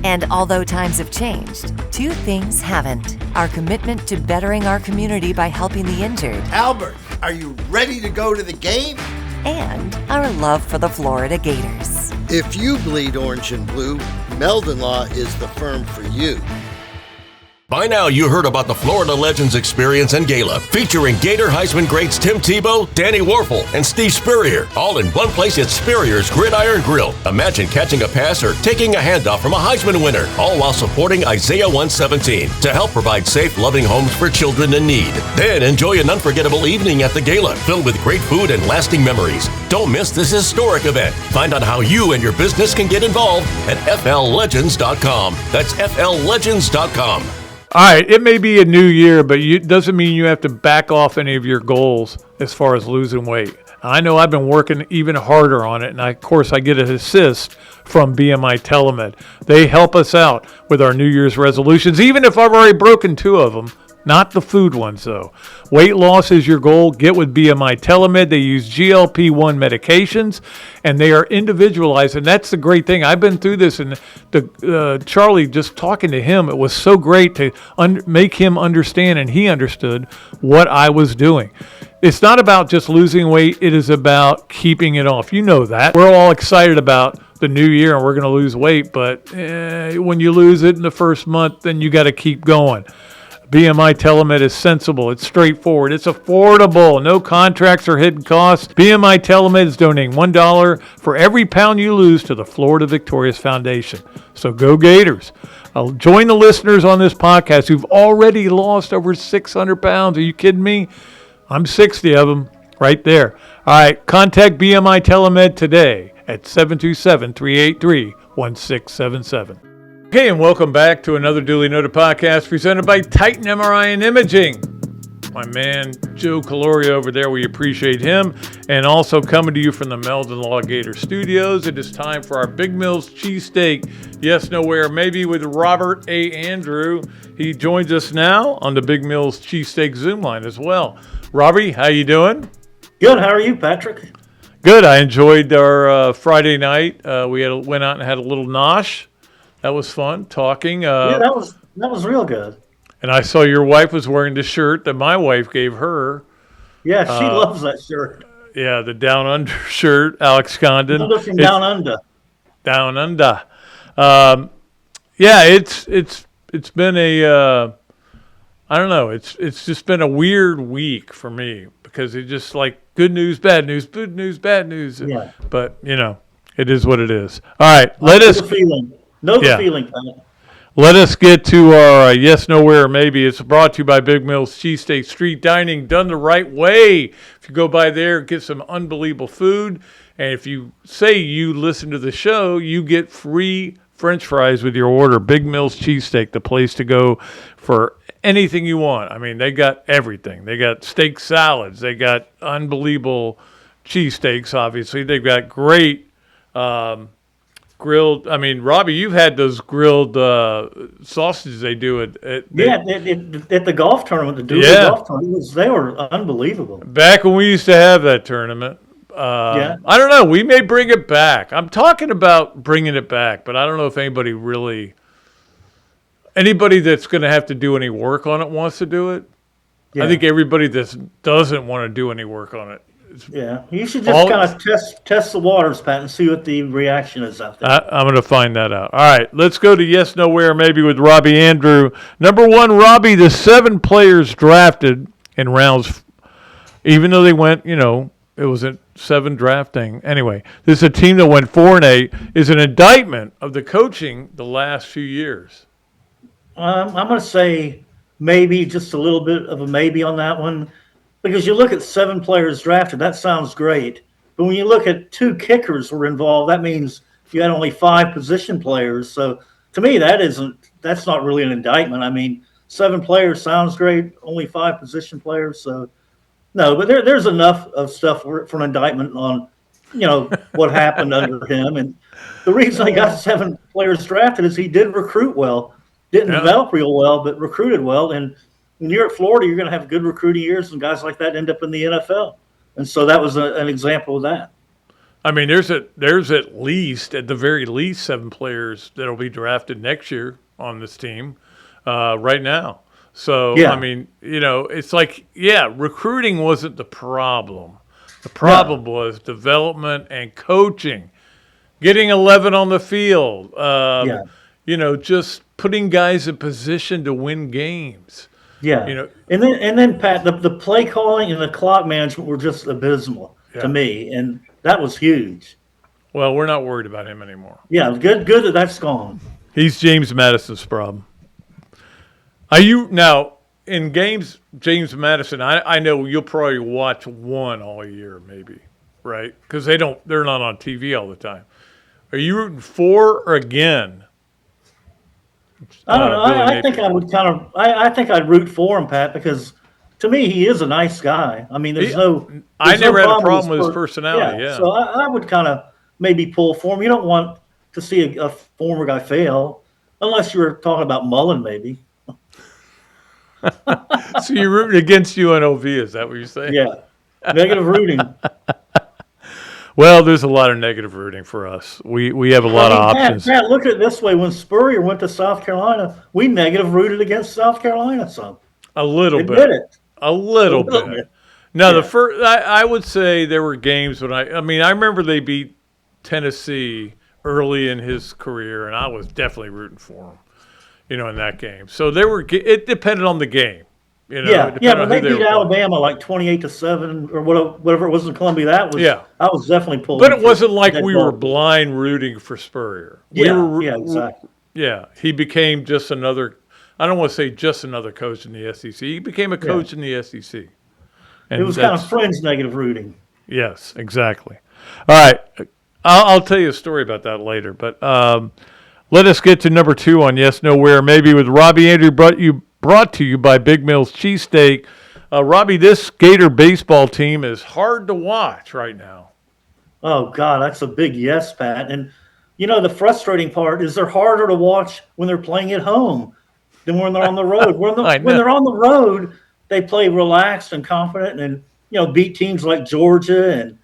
S5: And although times have changed, 2 things haven't: our commitment to bettering our community by helping the injured,
S6: Albert, are you ready to go to the game?
S5: and our love for the Florida Gators.
S6: If you bleed orange and blue, Meldon Law is the firm for you.
S7: By now, you heard about the Florida Legends Experience and Gala, featuring Gator Heisman greats Tim Tebow, Danny Warfel, and Steve Spurrier, all in one place at Spurrier's Gridiron Grill. Imagine catching a pass or taking a handoff from a Heisman winner, all while supporting Isaiah 117 to help provide safe, loving homes for children in need. Then enjoy an unforgettable evening at the Gala, filled with great food and lasting memories. Don't miss this historic event. Find out how you and your business can get involved at fllegends.com. That's fllegends.com.
S2: All right, it may be a new year, but it doesn't mean you have to back off any of your goals as far as losing weight. I know I've been working even harder on it, and of course I get an assist from BMI TeleMed. They help us out with our New Year's resolutions, even if I've already broken 2 of them. Not the food ones, though. Weight loss is your goal. Get with BMI TeleMed. They use GLP-1 medications, and they are individualized, and that's the great thing. I've been through this, and Charlie, just talking to him, it was so great to make him understand, and he understood what I was doing. It's not about just losing weight. It is about keeping it off. You know that. We're all excited about the new year, and we're going to lose weight, but when you lose it in the first month, then you got to keep going. BMI TeleMed is sensible. It's straightforward. It's affordable. No contracts or hidden costs. BMI TeleMed is donating $1 for every pound you lose to the Florida Victorious Foundation. So go Gators. Join the listeners on this podcast who've already lost over 600 pounds. Are you kidding me? I'm 60 of them right there. All right. Contact BMI TeleMed today at 727-383-1677. Okay, and welcome back to another duly noted podcast presented by Titan MRI and Imaging. My man, Joe Caloria over there, we appreciate him. And also coming to you from the Meldon Law Gator Studios, it is time for our Big Mills Cheesesteak, Yes, Nowhere, Maybe, with Robert A. Andreu. He joins us now on the Big Mills Cheesesteak Zoom line as well. Robbie, how you doing?
S8: Good. How are you, Patrick?
S2: Good. I enjoyed our Friday night. We went out and had a little nosh. That was fun, talking.
S8: Yeah, that was real good.
S2: And I saw your wife was wearing the shirt that my wife gave her.
S8: Yeah, she loves that shirt.
S2: Yeah, the Down Under shirt, Alex Condon.
S8: Looking Down Under.
S2: Down Under. Yeah, it's been a I don't know. It's just been a weird week for me because it's just like good news, bad news, good news, bad news.
S8: Yeah.
S2: But it is what it is. All right,
S8: The feeling. The feeling, Pat.
S2: Let us get to our Yes, Nowhere, or Maybe. It's brought to you by Big Mills Cheesesteak Street Dining, done the right way. If you go by there, get some unbelievable food. And if you say you listen to the show, you get free French fries with your order. Big Mills Cheesesteak, the place to go for anything you want. I mean, they got everything. They got steak salads. They got unbelievable cheesesteaks, obviously. They've got great grilled. I mean, Robbie, you've had those grilled sausages they do at
S8: the golf tournament, the Dooley golf tournament. They were unbelievable.
S2: Back when we used to have that tournament, I don't know. We may bring it back. I'm talking about bringing it back, but I don't know if anybody that's going to have to do any work on it wants to do it. Yeah. I think everybody that doesn't want to do any work on it.
S8: Yeah, you should just kind of test the waters, Pat, and see what the reaction is out there.
S2: I'm going to find that out. All right, let's go to Yes, No, Where, Maybe with Robbie Andreu. Number one, Robbie, the 7 players drafted in rounds, even though they went, it was a 7 drafting. Anyway, this is a team that went 4-8, is an indictment of the coaching the last few years.
S8: I'm going to say maybe, just a little bit of a maybe on that one. Because you look at 7 players drafted, that sounds great. But when you look at 2 kickers were involved, that means you had only 5 position players. So to me, that's not really an indictment. I mean, 7 players sounds great, only 5 position players. So no, but there's enough of stuff for an indictment on, what happened under him. And the reason he got 7 players drafted is he did recruit well, didn't develop real well, but recruited well. And when you're at Florida, you're going to have good recruiting years, and guys like that end up in the NFL. And so that was an example of that.
S2: I mean, there's at the very least, 7 players that will be drafted next year on this team right now. So, I mean, it's like, recruiting wasn't the problem. The problem was development and coaching, getting 11 on the field, just putting guys in position to win games.
S8: Yeah, and then Pat, the play calling and the clock management were just abysmal to me, and that was huge.
S2: Well, we're not worried about him anymore.
S8: Yeah, good that that's gone.
S2: He's James Madison's problem. Are you now in games, James Madison? I know you'll probably watch one all year, maybe, right? Because they're not on TV all the time. Are you rooting for or against?
S8: I don't know. I think I would I think I'd root for him, Pat, because to me he is a nice guy. I mean, I
S2: never had a problem with his personality. Yeah.
S8: So I would kind of maybe pull for him. You don't want to see a former guy fail, unless you were talking about Mullen, maybe.
S2: So you're rooting against UNLV? Is that what you're saying?
S8: Yeah. Negative rooting.
S2: Well, there's a lot of negative rooting for us. We have a lot of options.
S8: Pat, look at it this way. When Spurrier went to South Carolina, we negative rooted against South Carolina some.
S2: A little bit.
S8: Did it.
S2: A little bit. No, the first I would say there were games when I remember they beat Tennessee early in his career, and I was definitely rooting for him, in that game. So it depended on the game.
S8: But they beat Alabama like 28-7 or whatever it was in Columbia. I was definitely pulling.
S2: But it wasn't like we were blind rooting for Spurrier.
S8: Exactly.
S2: Yeah, he became just another. I don't want to say just another coach in the SEC. He became a coach in the SEC. And
S8: it was kind of fringe negative rooting.
S2: Yes, exactly. All right, I'll tell you a story about that later. But let us get to number 2 on Yes, No, Where, Maybe with Robbie Andreu. Brought to you by Big Mills Cheesesteak. Robbie, this Gator baseball team is hard to watch right now.
S8: Oh, God, that's a big yes, Pat. And, the frustrating part is they're harder to watch when they're playing at home than when they're on the road. When they're on the road, they play relaxed and confident and, beat teams like Georgia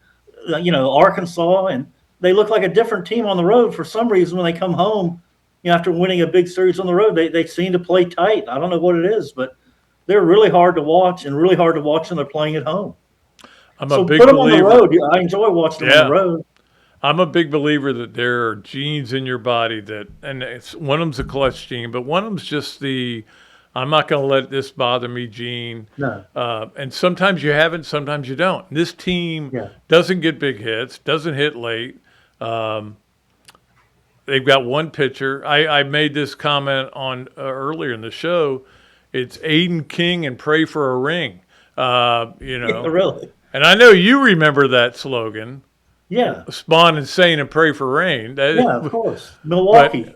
S8: and, Arkansas. And they look like a different team on the road for some reason when they come home. After winning a big series on the road, they seem to play tight. I don't know what it is, but they're really hard to watch and really hard to watch when they're playing at home.
S2: I'm a big
S8: put them
S2: believer.
S8: on the road. I enjoy watching them on the road.
S2: I'm a big believer that there are genes in your body and one of them's a clutch gene, but one of them's just I'm not going to let this bother me gene.
S8: No.
S2: And sometimes you have it, sometimes you don't. This team doesn't get big hits, doesn't hit late. They've got one pitcher. I made this comment on earlier in the show. It's Aiden King and pray for a ring.
S8: Really.
S2: And I know you remember that slogan.
S8: Yeah.
S2: Spawn insane and pray for rain.
S8: Of course. Milwaukee.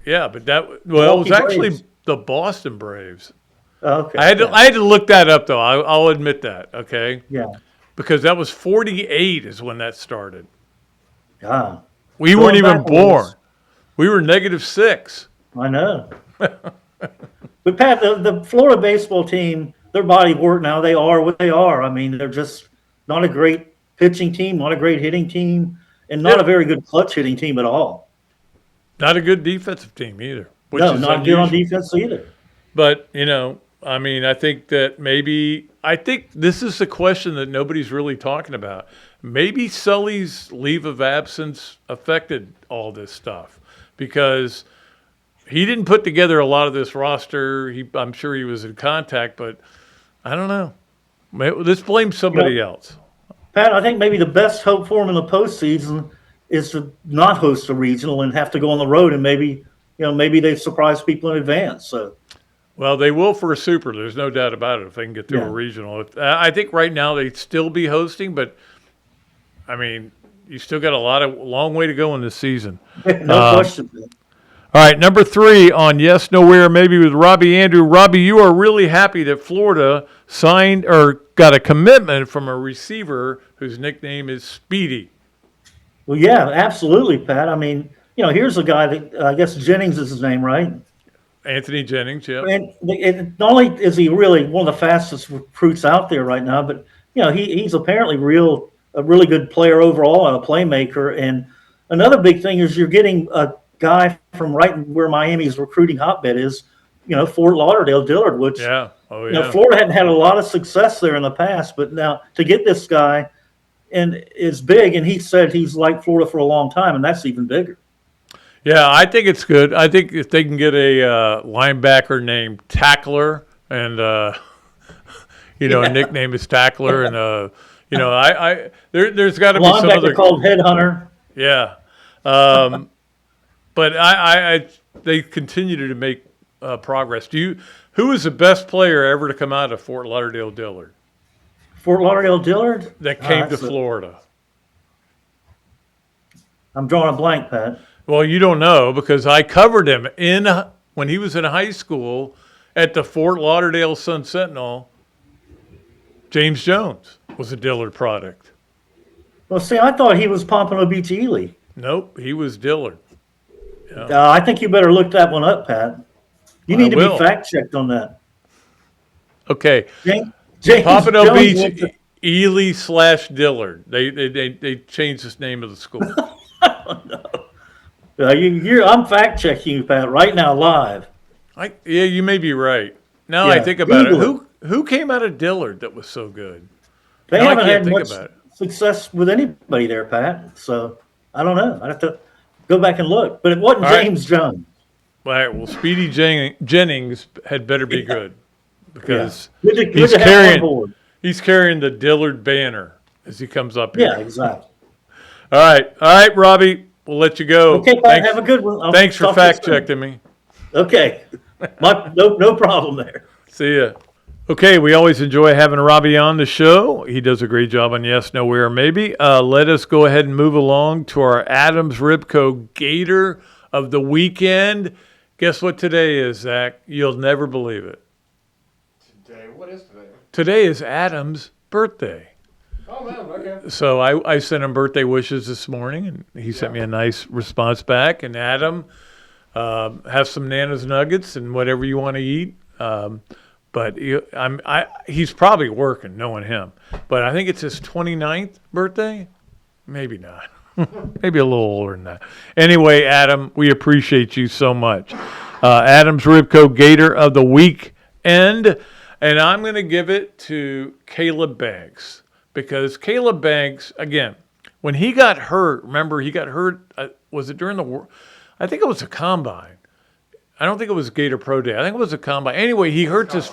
S2: But it was actually Braves. The Boston Braves.
S8: Okay.
S2: I had to look that up though. I'll admit that. Okay.
S8: Yeah.
S2: Because that was 48 is when that started.
S8: Yeah.
S2: We weren't even born. We were -6.
S8: I know. But, Pat, the Florida baseball team, their body of work now, they are what they are. I mean, they're just not a great pitching team, not a great hitting team, and not a very good clutch hitting team at all.
S2: Not a good defensive team either. Which
S8: No,
S2: is
S8: not
S2: unusual.
S8: good on defense either.
S2: But, I mean, I think that I think this is the question that nobody's really talking about. Maybe Sully's leave of absence affected all this stuff because he didn't put together a lot of this roster. I'm sure he was in contact, but I don't know. Let's blame somebody else.
S8: Pat, I think maybe the best hope for him in the postseason is to not host a regional and have to go on the road, and maybe they surprise people in advance. So,
S2: well, they will for a super. There's no doubt about it if they can get through a regional. I think right now they'd still be hosting, but I mean, you still got a long way to go in this season.
S8: No question.
S2: All right, number 3 on Yes, Nowhere, maybe with Robbie Andreu. Robbie, you are really happy that Florida signed or got a commitment from a receiver whose nickname is Speedy.
S8: Well, yeah, absolutely, Pat. I mean, here's a guy that I guess Jennings is his name, right?
S2: Anthony Jennings, yeah.
S8: And not only is he really one of the fastest recruits out there right now, but he's apparently a really good player overall and a playmaker. And another big thing is you're getting a guy from right where Miami's recruiting hotbed is, Fort Lauderdale, Dillard, which Florida hadn't had a lot of success there in the past, but now to get this guy and is big, and he said he's liked Florida for a long time, and that's even bigger.
S2: Yeah, I think it's good. I think if they can get a linebacker named Tackler and a nickname is Tackler, and there's got to be some other
S8: called Headhunter.
S2: Yeah, but they continue to make progress. Who is the best player ever to come out of Fort Lauderdale Dillard?
S8: Fort Lauderdale Dillard
S2: That came to Florida.
S8: I'm drawing a blank, Pat.
S2: Well, you don't know because I covered him when he was in high school at the Fort Lauderdale Sun-Sentinel. James Jones was a Dillard product.
S8: Well, see, I thought he was Pompano Beach Ely.
S2: Nope, he was Dillard.
S8: Yeah. I think you better look that one up, Pat. You need to be fact-checked on that.
S2: Okay.
S8: James
S2: Pompano
S8: Jones
S2: Beach Ely / Dillard. They changed the name of the school.
S8: I'm fact-checking you, Pat, right now, live.
S2: You may be right. Now I think about it. Who came out of Dillard that was so good?
S8: They haven't had much success with anybody there, Pat. So I don't know. I'd have to go back and look. But it wasn't James Jones.
S2: All right. Well, Speedy Jennings had better be good because he's carrying the Dillard banner as he comes up here.
S8: Yeah, exactly.
S2: All right, Robbie. We'll let you go.
S8: Okay, Pat, have a good one.
S2: Thanks for fact-checking me.
S8: Okay. No problem there.
S2: See ya. Okay, we always enjoy having Robbie on the show. He does a great job on Yes, Nowhere, Maybe. Let us go ahead and move along to our Adams Ribco Gator of the weekend. Guess what today is, Zach? You'll never believe it.
S9: What is today?
S2: Today is Adam's birthday.
S9: Oh, man, okay.
S2: So I sent him birthday wishes this morning, and he sent me a nice response back. And Adam, have some Nana's Nuggets and whatever you want to eat. But he's probably working, knowing him. But I think it's his 29th birthday. Maybe not. Maybe a little older than that. Anyway, Adam, we appreciate you so much. Adam's Ribco Gator of the weekend. And I'm going to give it to Caleb Banks. Because Caleb Banks, again, when he got hurt, remember he got hurt, was it during I think it was a combine. I don't think it was Gator Pro Day. I think it was a combine. Anyway, he hurts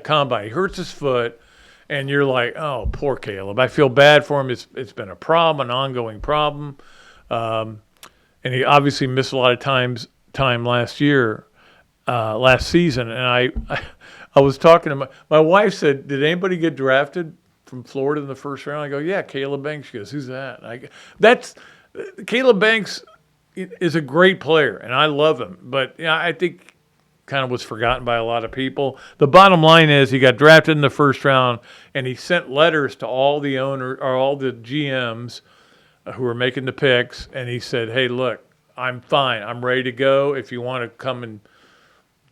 S2: combine. He hurts his foot, and you're like, oh, poor Caleb. I feel bad for him. It's been a problem, an ongoing problem. And he obviously missed a lot of time last season. And I was talking to my wife said, did anybody get drafted from Florida in the first round? I go, yeah, Caleb Banks. She goes, who's that? Caleb Banks is a great player, and I love him. But I think kind of was forgotten by a lot of people. The bottom line is he got drafted in the first round, and he sent letters to all the owners or all the GMs who were making the picks, and he said, hey, look, I'm fine. I'm ready to go. If you want to come and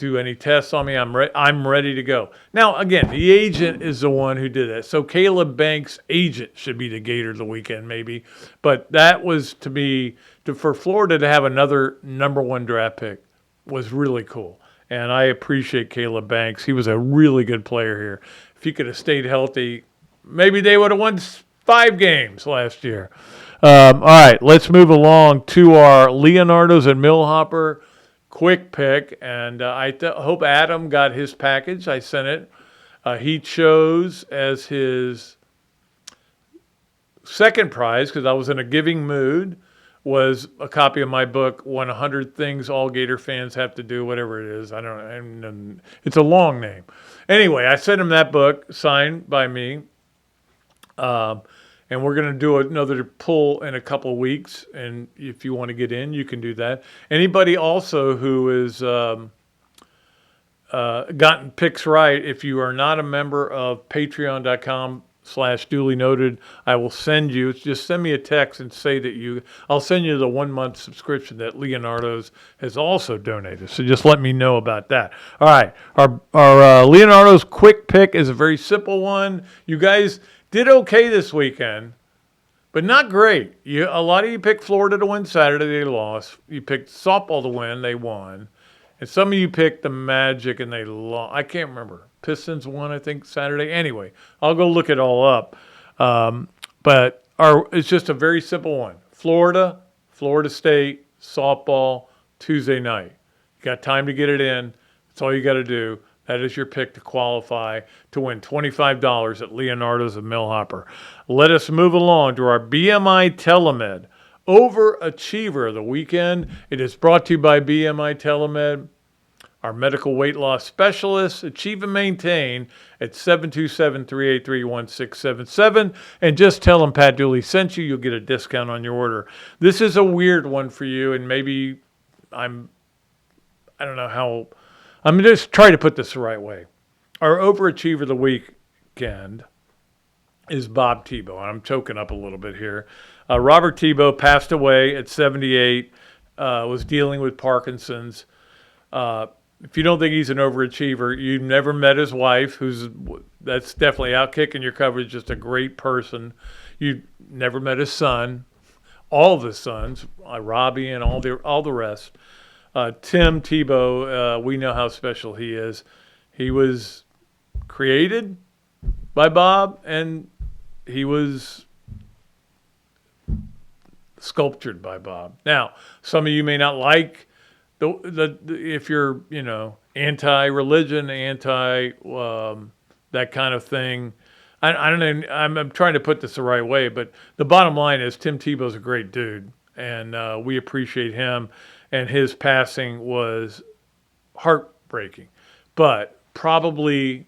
S2: do any tests on me. I'm ready to go. Now, again, the agent is the one who did that. So Caleb Banks' agent should be the Gator the weekend, maybe. But that was, to me, for Florida to have another number 1 draft pick was really cool. And I appreciate Caleb Banks. He was a really good player here. If he could have stayed healthy, maybe they would have won 5 games last year. All right, let's move along to our Leonardo's and Millhopper quick pick. And I hope Adam got his package. I sent it. He chose as his second prize, because I was in a giving mood, was a copy of my book, 100 Things All Gator Fans Have to Do, whatever it is. I don't know. It's a long name. Anyway, I sent him that book, signed by me. And we're going to do another pull in a couple of weeks. And if you want to get in, you can do that. Anybody also who has gotten picks right, if you are not a member of patreon.com/Dooley Noted, I will send you, just send me a text and say that I'll send you the 1-month subscription that Leonardo's has also donated. So just let me know about that. All right. Our Leonardo's quick pick is a very simple one. You guys did okay this weekend, but not great. A lot of you picked Florida to win Saturday, they lost. You picked softball to win, they won. And some of you picked the Magic and they lost. I can't remember. Pistons won, I think, Saturday. Anyway, I'll go look it all up. But it's just a very simple one. Florida State, softball, Tuesday night. You got time to get it in. That's all you got to do. That is your pick to qualify to win $25 at Leonardo's and Millhopper. Let us move along to our BMI TeleMed Overachiever of the weekend. It is brought to you by BMI TeleMed, our medical weight loss specialists. Achieve and maintain at 727-383-1677. And just tell them Pat Dooley sent you. You'll get a discount on your order. This is a weird one for you, and maybe I don't know how. I'm just trying to put this the right way. Our overachiever of the weekend is Bob Tebow. I'm choking up a little bit here. Robert Tebow passed away at 78, was dealing with Parkinson's. If you don't think he's an overachiever, you've never met his wife, that's definitely out kicking your coverage, just a great person. You never met his son, all of his sons, Robbie and all the rest. Tim Tebow, we know how special he is. He was created by Bob, and he was sculptured by Bob. Now, some of you may not like if you're, anti-religion, that kind of thing. I don't know. I'm trying to put this the right way, but the bottom line is Tim Tebow's a great dude, and we appreciate him. And his passing was heartbreaking, but probably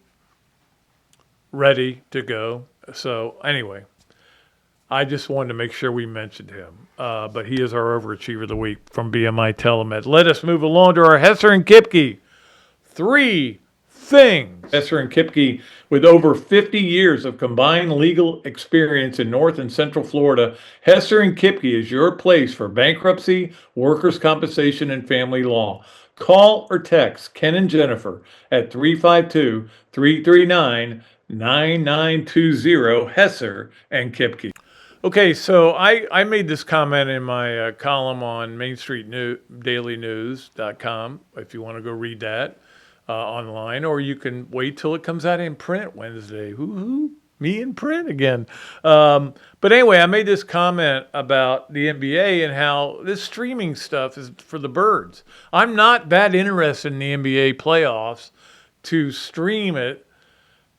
S2: ready to go. So anyway, I just wanted to make sure we mentioned him. But he is our overachiever of the week from BMI TeleMed. Let us move along to our Hesser and Kipke. 3 things. Hesser and Kipke, with over 50 years of combined legal experience in North and Central Florida, Hesser and Kipke is your place for bankruptcy, workers' compensation, and family law. Call or text Ken and Jennifer at 352-339-9920, Hesser and Kipke. Okay, so I made this comment in my column on MainStreetDailyNews.com, if you want to go read that. Online, or you can wait till it comes out in print Wednesday. Me in print again. But anyway, I made this comment about the NBA and how this streaming stuff is for the birds. I'm not that interested in the NBA playoffs to stream it,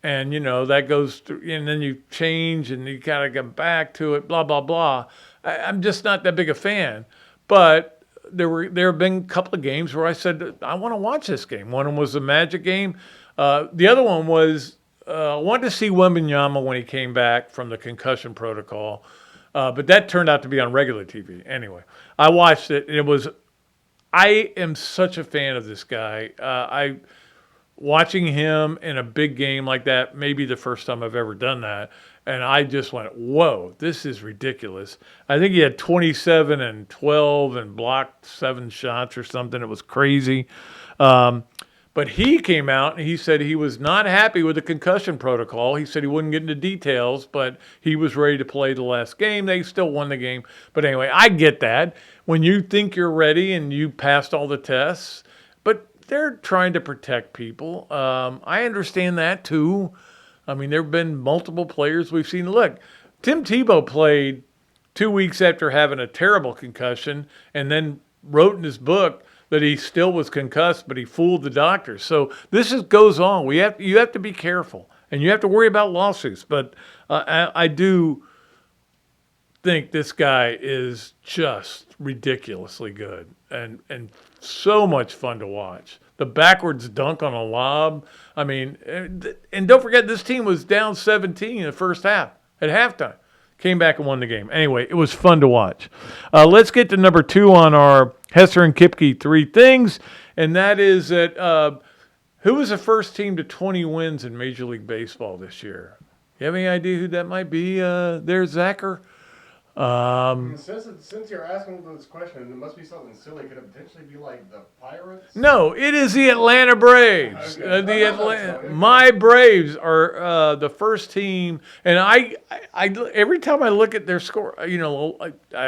S2: and that goes through, and then you change and you gotta get back to it, blah blah blah. I'm just not that big a fan, but there have been a couple of games where I said, I want to watch this game. One of them was the Magic game. The other one was, I wanted to see Wembanyama when he came back from the concussion protocol. But that turned out to be on regular TV. Anyway, I watched it. And I am such a fan of this guy. Watching him in a big game like that, maybe the first time I've ever done that. And I just went, whoa, this is ridiculous. I think he had 27 and 12 and blocked 7 shots or something. It was crazy. But But he came out and he said he was not happy with the concussion protocol. He said he wouldn't get into details, but he was ready to play the last game. They still won the game. But anyway, I get that. When you think you're ready and you passed all the tests, but they're trying to protect people. I understand that too. I mean, there have been multiple players we've seen. Look, Tim Tebow played 2 weeks after having a terrible concussion and then wrote in his book that he still was concussed, but he fooled the doctors. So this goes on. You have to be careful, and you have to worry about lawsuits. But I do think this guy is just ridiculously good and so much fun to watch. The backwards dunk on a lob. I mean, and don't forget, this team was down 17 in the first half at halftime. Came back and won the game. Anyway, it was fun to watch. Let's get to number 2 on our Hesser and Kipke 3 things, and that is that who was the first team to 20 wins in Major League Baseball this year? You have any idea who that might be there, Zacher?
S9: Since you're asking this question, it must be something silly. Could it potentially be like the Pirates?
S2: No, it is the Atlanta Braves.
S9: Okay.
S2: My Braves are the first team, and I every time I look at their score, I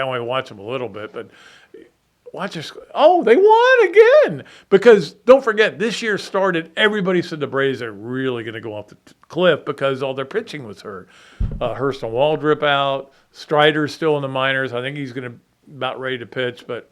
S2: only watch them a little bit, but watch their score. Oh, they won again! Because don't forget, this year started. Everybody said the Braves are really going to go off the cliff because all their pitching was hurt. Hurston Waldrop out. Strider's still in the minors. I think he's going to about ready to pitch, but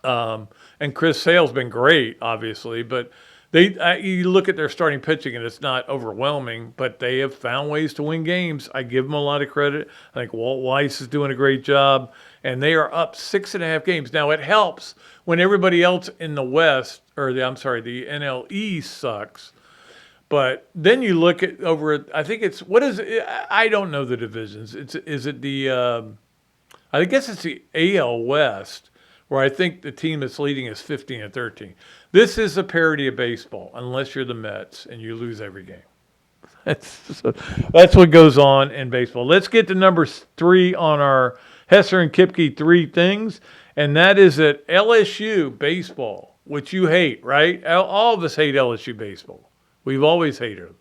S2: and Chris Sale's been great, obviously. But you look at their starting pitching and it's not overwhelming, but they have found ways to win games. I give them a lot of credit. I think Walt Weiss is doing a great job, and they are up 6.5 games. Now it helps when everybody else in the West, the NL East sucks. But then you look at I think it's, what is it? I don't know the divisions. Is it the, I guess it's the AL West, where I think the team that's leading is 15-13. This is a parody of baseball, unless you're the Mets and you lose every game. That's what goes on in baseball. Let's get to number 3 on our Hesser and Kipke 3 things, and that is that LSU baseball, which you hate, right? All of us hate LSU baseball. We've always hated them.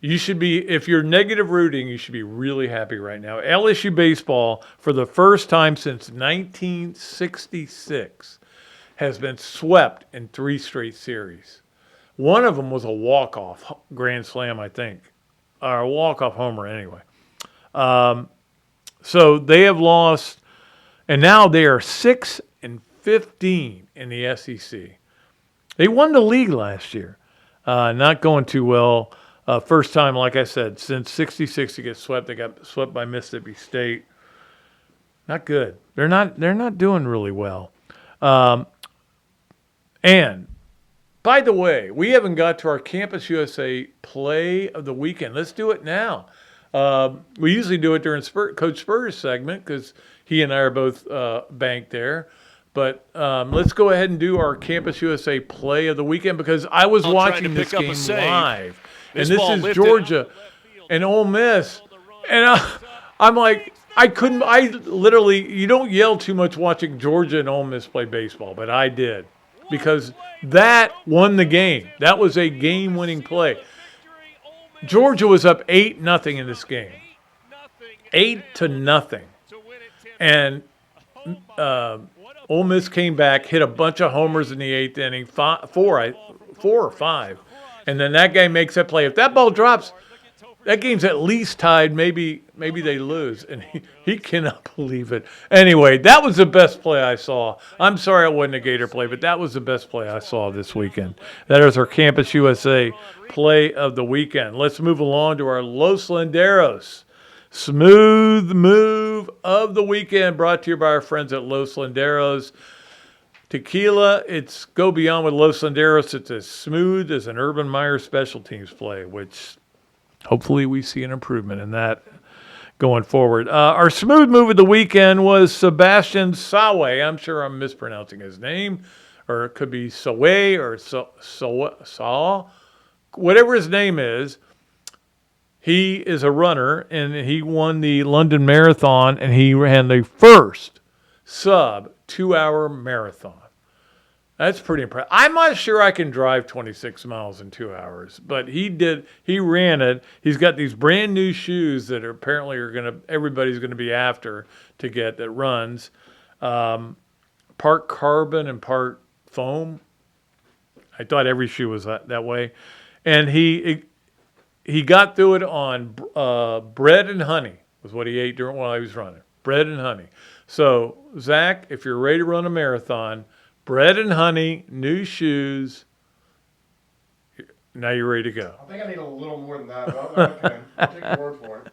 S2: You should be, if you're negative rooting, you should be really happy right now. LSU baseball, for the first time since 1966, has been swept in 3 straight series. One of them was a walk-off grand slam, I think, or a walk-off homer anyway. So they have lost, and now they are 6-15 in the SEC. They won the league last year. Not going too well. First time, like I said, since 66 to get swept. They got swept by Mississippi State. Not good. They're not doing really well. And by the way, we haven't got to our Campus USA play of the weekend. Let's do it now. We usually do it during Coach Spurrier's segment because he and I are both banked there. But let's go ahead and do our Campus USA play of the weekend because I was watching this game live. And this is Georgia and Ole Miss. And I'm like, I literally, you don't yell too much watching Georgia and Ole Miss play baseball, but I did because that won the game. That was a game-winning play. Georgia was up 8-0 in this game. 8-0. And Ole Miss came back, hit a bunch of homers in the 8th inning, 4 or 5. And then that guy makes that play. If that ball drops, that game's at least tied. Maybe they lose. And he cannot believe it. Anyway, that was the best play I saw. I'm sorry it wasn't a Gator play, but that was the best play I saw this weekend. That is our Campus USA play of the weekend. Let's move along to our Los Landeros smooth move of the weekend, brought to you by our friends at Los Landeros. Tequila, it's go beyond with Los Landeros. It's as smooth as an Urban Meyer special teams play, which hopefully we see an improvement in that going forward. Our smooth move of the weekend was Sebastian Sawe. I'm sure I'm mispronouncing his name, or it could be Sawe or Saw, whatever his name is. He is a runner, and he won the London Marathon, and he ran the first sub 2-hour marathon. That's pretty impressive. I'm not sure I can drive 26 miles in 2 hours, but he did. He ran it. He's got these brand new shoes that everybody's going to be after to get that runs. Part carbon and part foam. I thought every shoe was that way. And he got through it on bread and honey was what he ate while he was running. Bread and honey. So, Zach, if you're ready to run a marathon, bread and honey, new shoes, now you're ready to go.
S9: I think I need a little more than that, but okay. I'll take your word for it.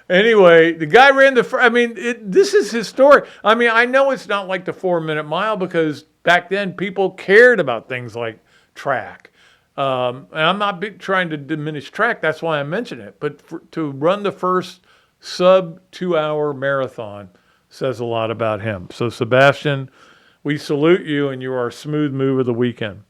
S2: Anyway, the guy ran this is historic. I mean, I know it's not like the 4-minute mile because back then people cared about things like track. And I'm not trying to diminish track. That's why I mention it. But to run the first sub 2-hour marathon says a lot about him. So, Sebastian, we salute you, and you are a smooth move of the weekend.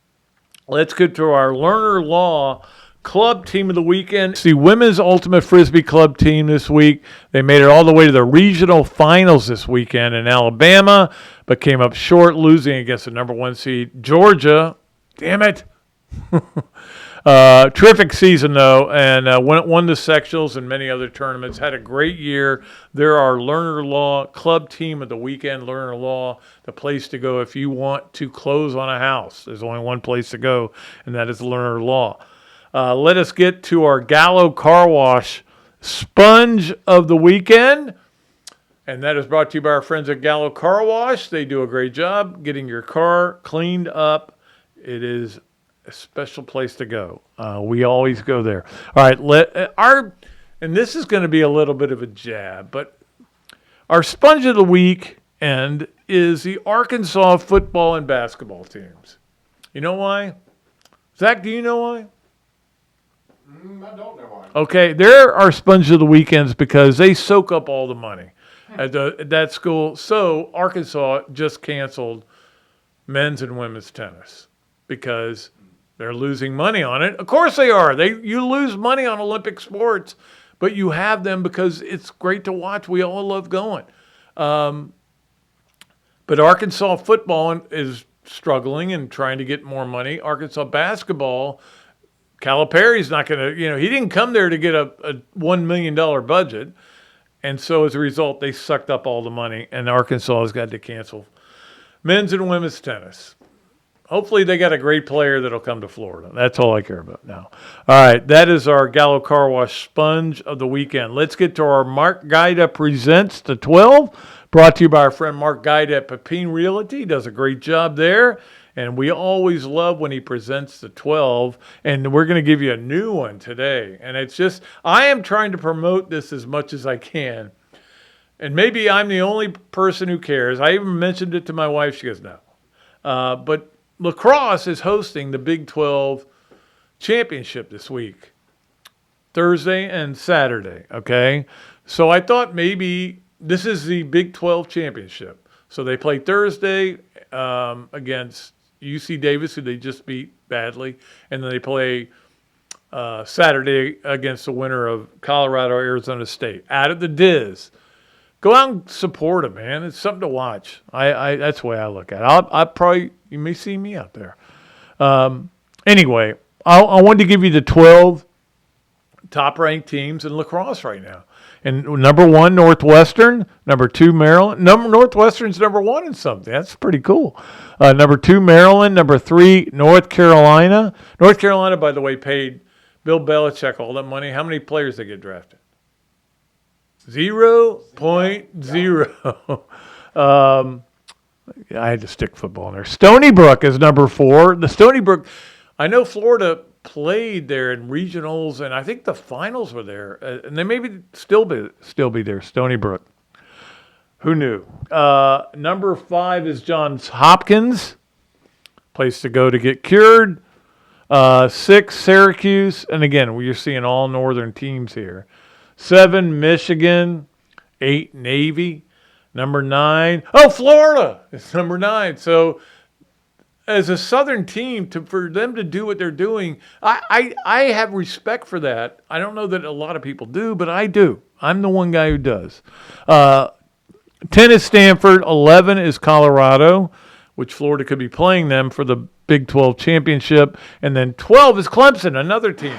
S2: Let's get to our Learner Law Club Team of the weekend. It's the Women's Ultimate Frisbee Club team this week. They made it all the way to the regional finals this weekend in Alabama, but came up short, losing against the number 1 seed, Georgia. Damn it. Terrific season, though, and won the sectionals and many other tournaments. Had a great year. They're our Learner Law Club Team of the weekend. Learner Law, the place to go if you want to close on a house. There's only one place to go, and that is Learner Law. Let us get to our Gallo Car Wash Sponge of the weekend, and that is brought to you by our friends at Gallo Car Wash. They do a great job getting your car cleaned up. It is a special place to go. We always go there. All right, and this is going to be a little bit of a jab, but our sponge of the weekend is the Arkansas football and basketball teams. You know why? Zach, do you know why?
S9: I don't know why.
S2: Okay, they're our sponge of the weekends because they soak up all the money at that school. So Arkansas just canceled men's and women's tennis because they're losing money on it. Of course they are. You lose money on Olympic sports, but you have them because it's great to watch. We all love going. But Arkansas football is struggling and trying to get more money. Arkansas basketball, Calipari's not going to, he didn't come there to get a $1 million budget. And so as a result, they sucked up all the money, and Arkansas has got to cancel men's and women's tennis. Hopefully they got a great player that'll come to Florida. That's all I care about now. All right, that is our Gallo Car Wash Sponge of the weekend. Let's get to our Mark Gaida Presents the 12, brought to you by our friend Mark Gaida at Pepin Realty. He does a great job there, and we always love when he presents the 12, and we're going to give you a new one today. And it's just, I am trying to promote this as much as I can, and maybe I'm the only person who cares. I even mentioned it to my wife. She goes, no. But Lacrosse is hosting the Big 12 championship this week, Thursday and Saturday, okay? So I thought maybe this is the Big 12 championship. So they play Thursday against UC Davis, who they just beat badly, and then they play Saturday against the winner of Colorado, Arizona State. Out of the Diz. Go out and support them, man. It's something to watch. That's the way I look at it. You may see me out there. Anyway, I wanted to give you the 12 top-ranked teams in lacrosse right now. And number 1, Northwestern. Number 2, Maryland. Northwestern's number 1 in something. That's pretty cool. Number 2, Maryland. Number 3, North Carolina. North Carolina, by the way, paid Bill Belichick all that money. How many players they get drafted? 0.0. I had to stick football in there. Stony Brook is number 4. The Stony Brook, I know Florida played there in regionals, and I think the finals were there, and they maybe still be there. Stony Brook. Who knew? Number 5 is Johns Hopkins, place to go to get cured. 6, Syracuse, and again, you're seeing all northern teams here. 7, Michigan. 8, Navy. Number 9, Florida. It's number 9. So as a Southern team, for them to do what they're doing, I have respect for that. I don't know that a lot of people do, but I do. I'm the one guy who does. 10 is Stanford. 11 is Colorado. which Florida could be playing them for the Big 12 championship. And then 12 is Clemson, another team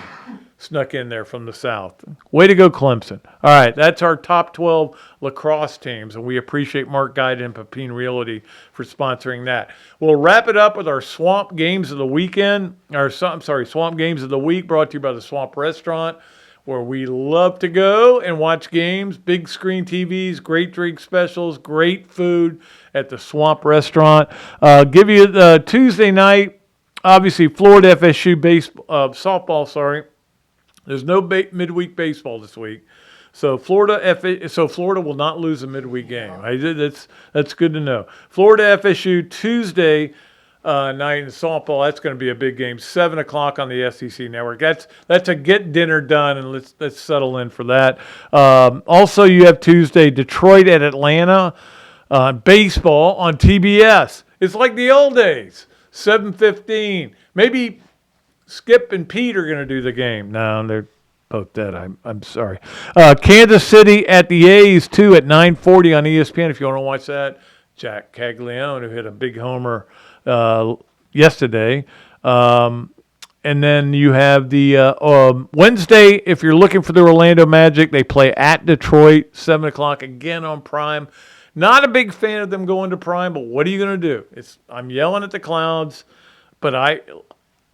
S2: snuck in there from the South. Way to go, Clemson. All right, that's our top 12 lacrosse teams, and we appreciate Mark Guide and Pepin Realty for sponsoring that. We'll wrap it up with our Swamp Games of the Weekend, Swamp Games of the Week, brought to you by the Swamp Restaurant, where we love to go and watch games, big screen TVs, great drink specials, great food at the Swamp Restaurant. Give you the Tuesday night, obviously Florida FSU softball, There's no midweek baseball this week. So Florida will not lose a midweek game. That's good to know. Florida FSU Tuesday night in softball. That's going to be a big game. 7:00 on the SEC network. That's a get dinner done, and let's settle in for that. Also, you have Tuesday Detroit at Atlanta. Baseball on TBS. It's like the old days. 7:15. Maybe Skip and Pete are going to do the game. No, they're both dead. I'm sorry. Kansas City at the A's, too, at 9:40 on ESPN if you want to watch that. Jack Caglione, who hit a big homer yesterday. And then you have the Wednesday, if you're looking for the Orlando Magic, they play at Detroit, 7:00 again on Prime. Not a big fan of them going to Prime, but what are you going to do? I'm yelling at the clouds, but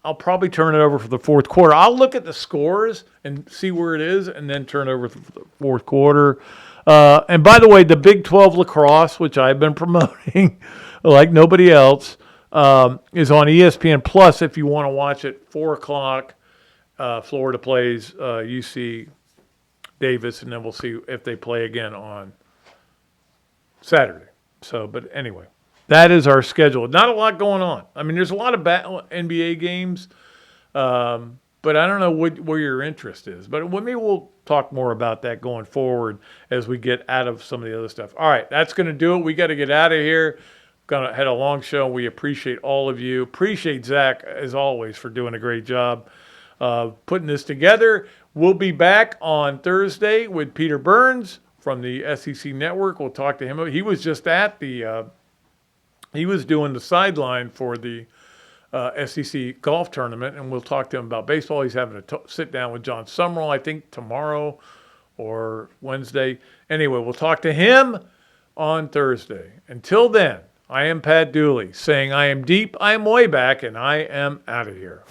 S2: I'll probably turn it over for the fourth quarter. I'll look at the scores and see where it is and then turn it over for the fourth quarter. And by the way, the Big 12 lacrosse, which I've been promoting like nobody else, is on ESPN Plus if you want to watch it. 4:00, Florida plays UC Davis, and then we'll see if they play again on Saturday. But anyway, that is our schedule. Not a lot going on. I mean, there's a lot of NBA games, but I don't know where your interest is. But maybe we'll talk more about that going forward as we get out of some of the other stuff. All right, that's going to do it. We got to get out of here. Had a long show. We appreciate all of you. Appreciate Zach, as always, for doing a great job putting this together. We'll be back on Thursday with Peter Burns from the SEC Network. We'll talk to him. He was just at he was doing the sideline for the SEC golf tournament, and we'll talk to him about baseball. He's having a sit down with John Summerall, I think, tomorrow or Wednesday. Anyway, we'll talk to him on Thursday. Until then, I am Pat Dooley saying I am deep, I am way back, and I am out of here.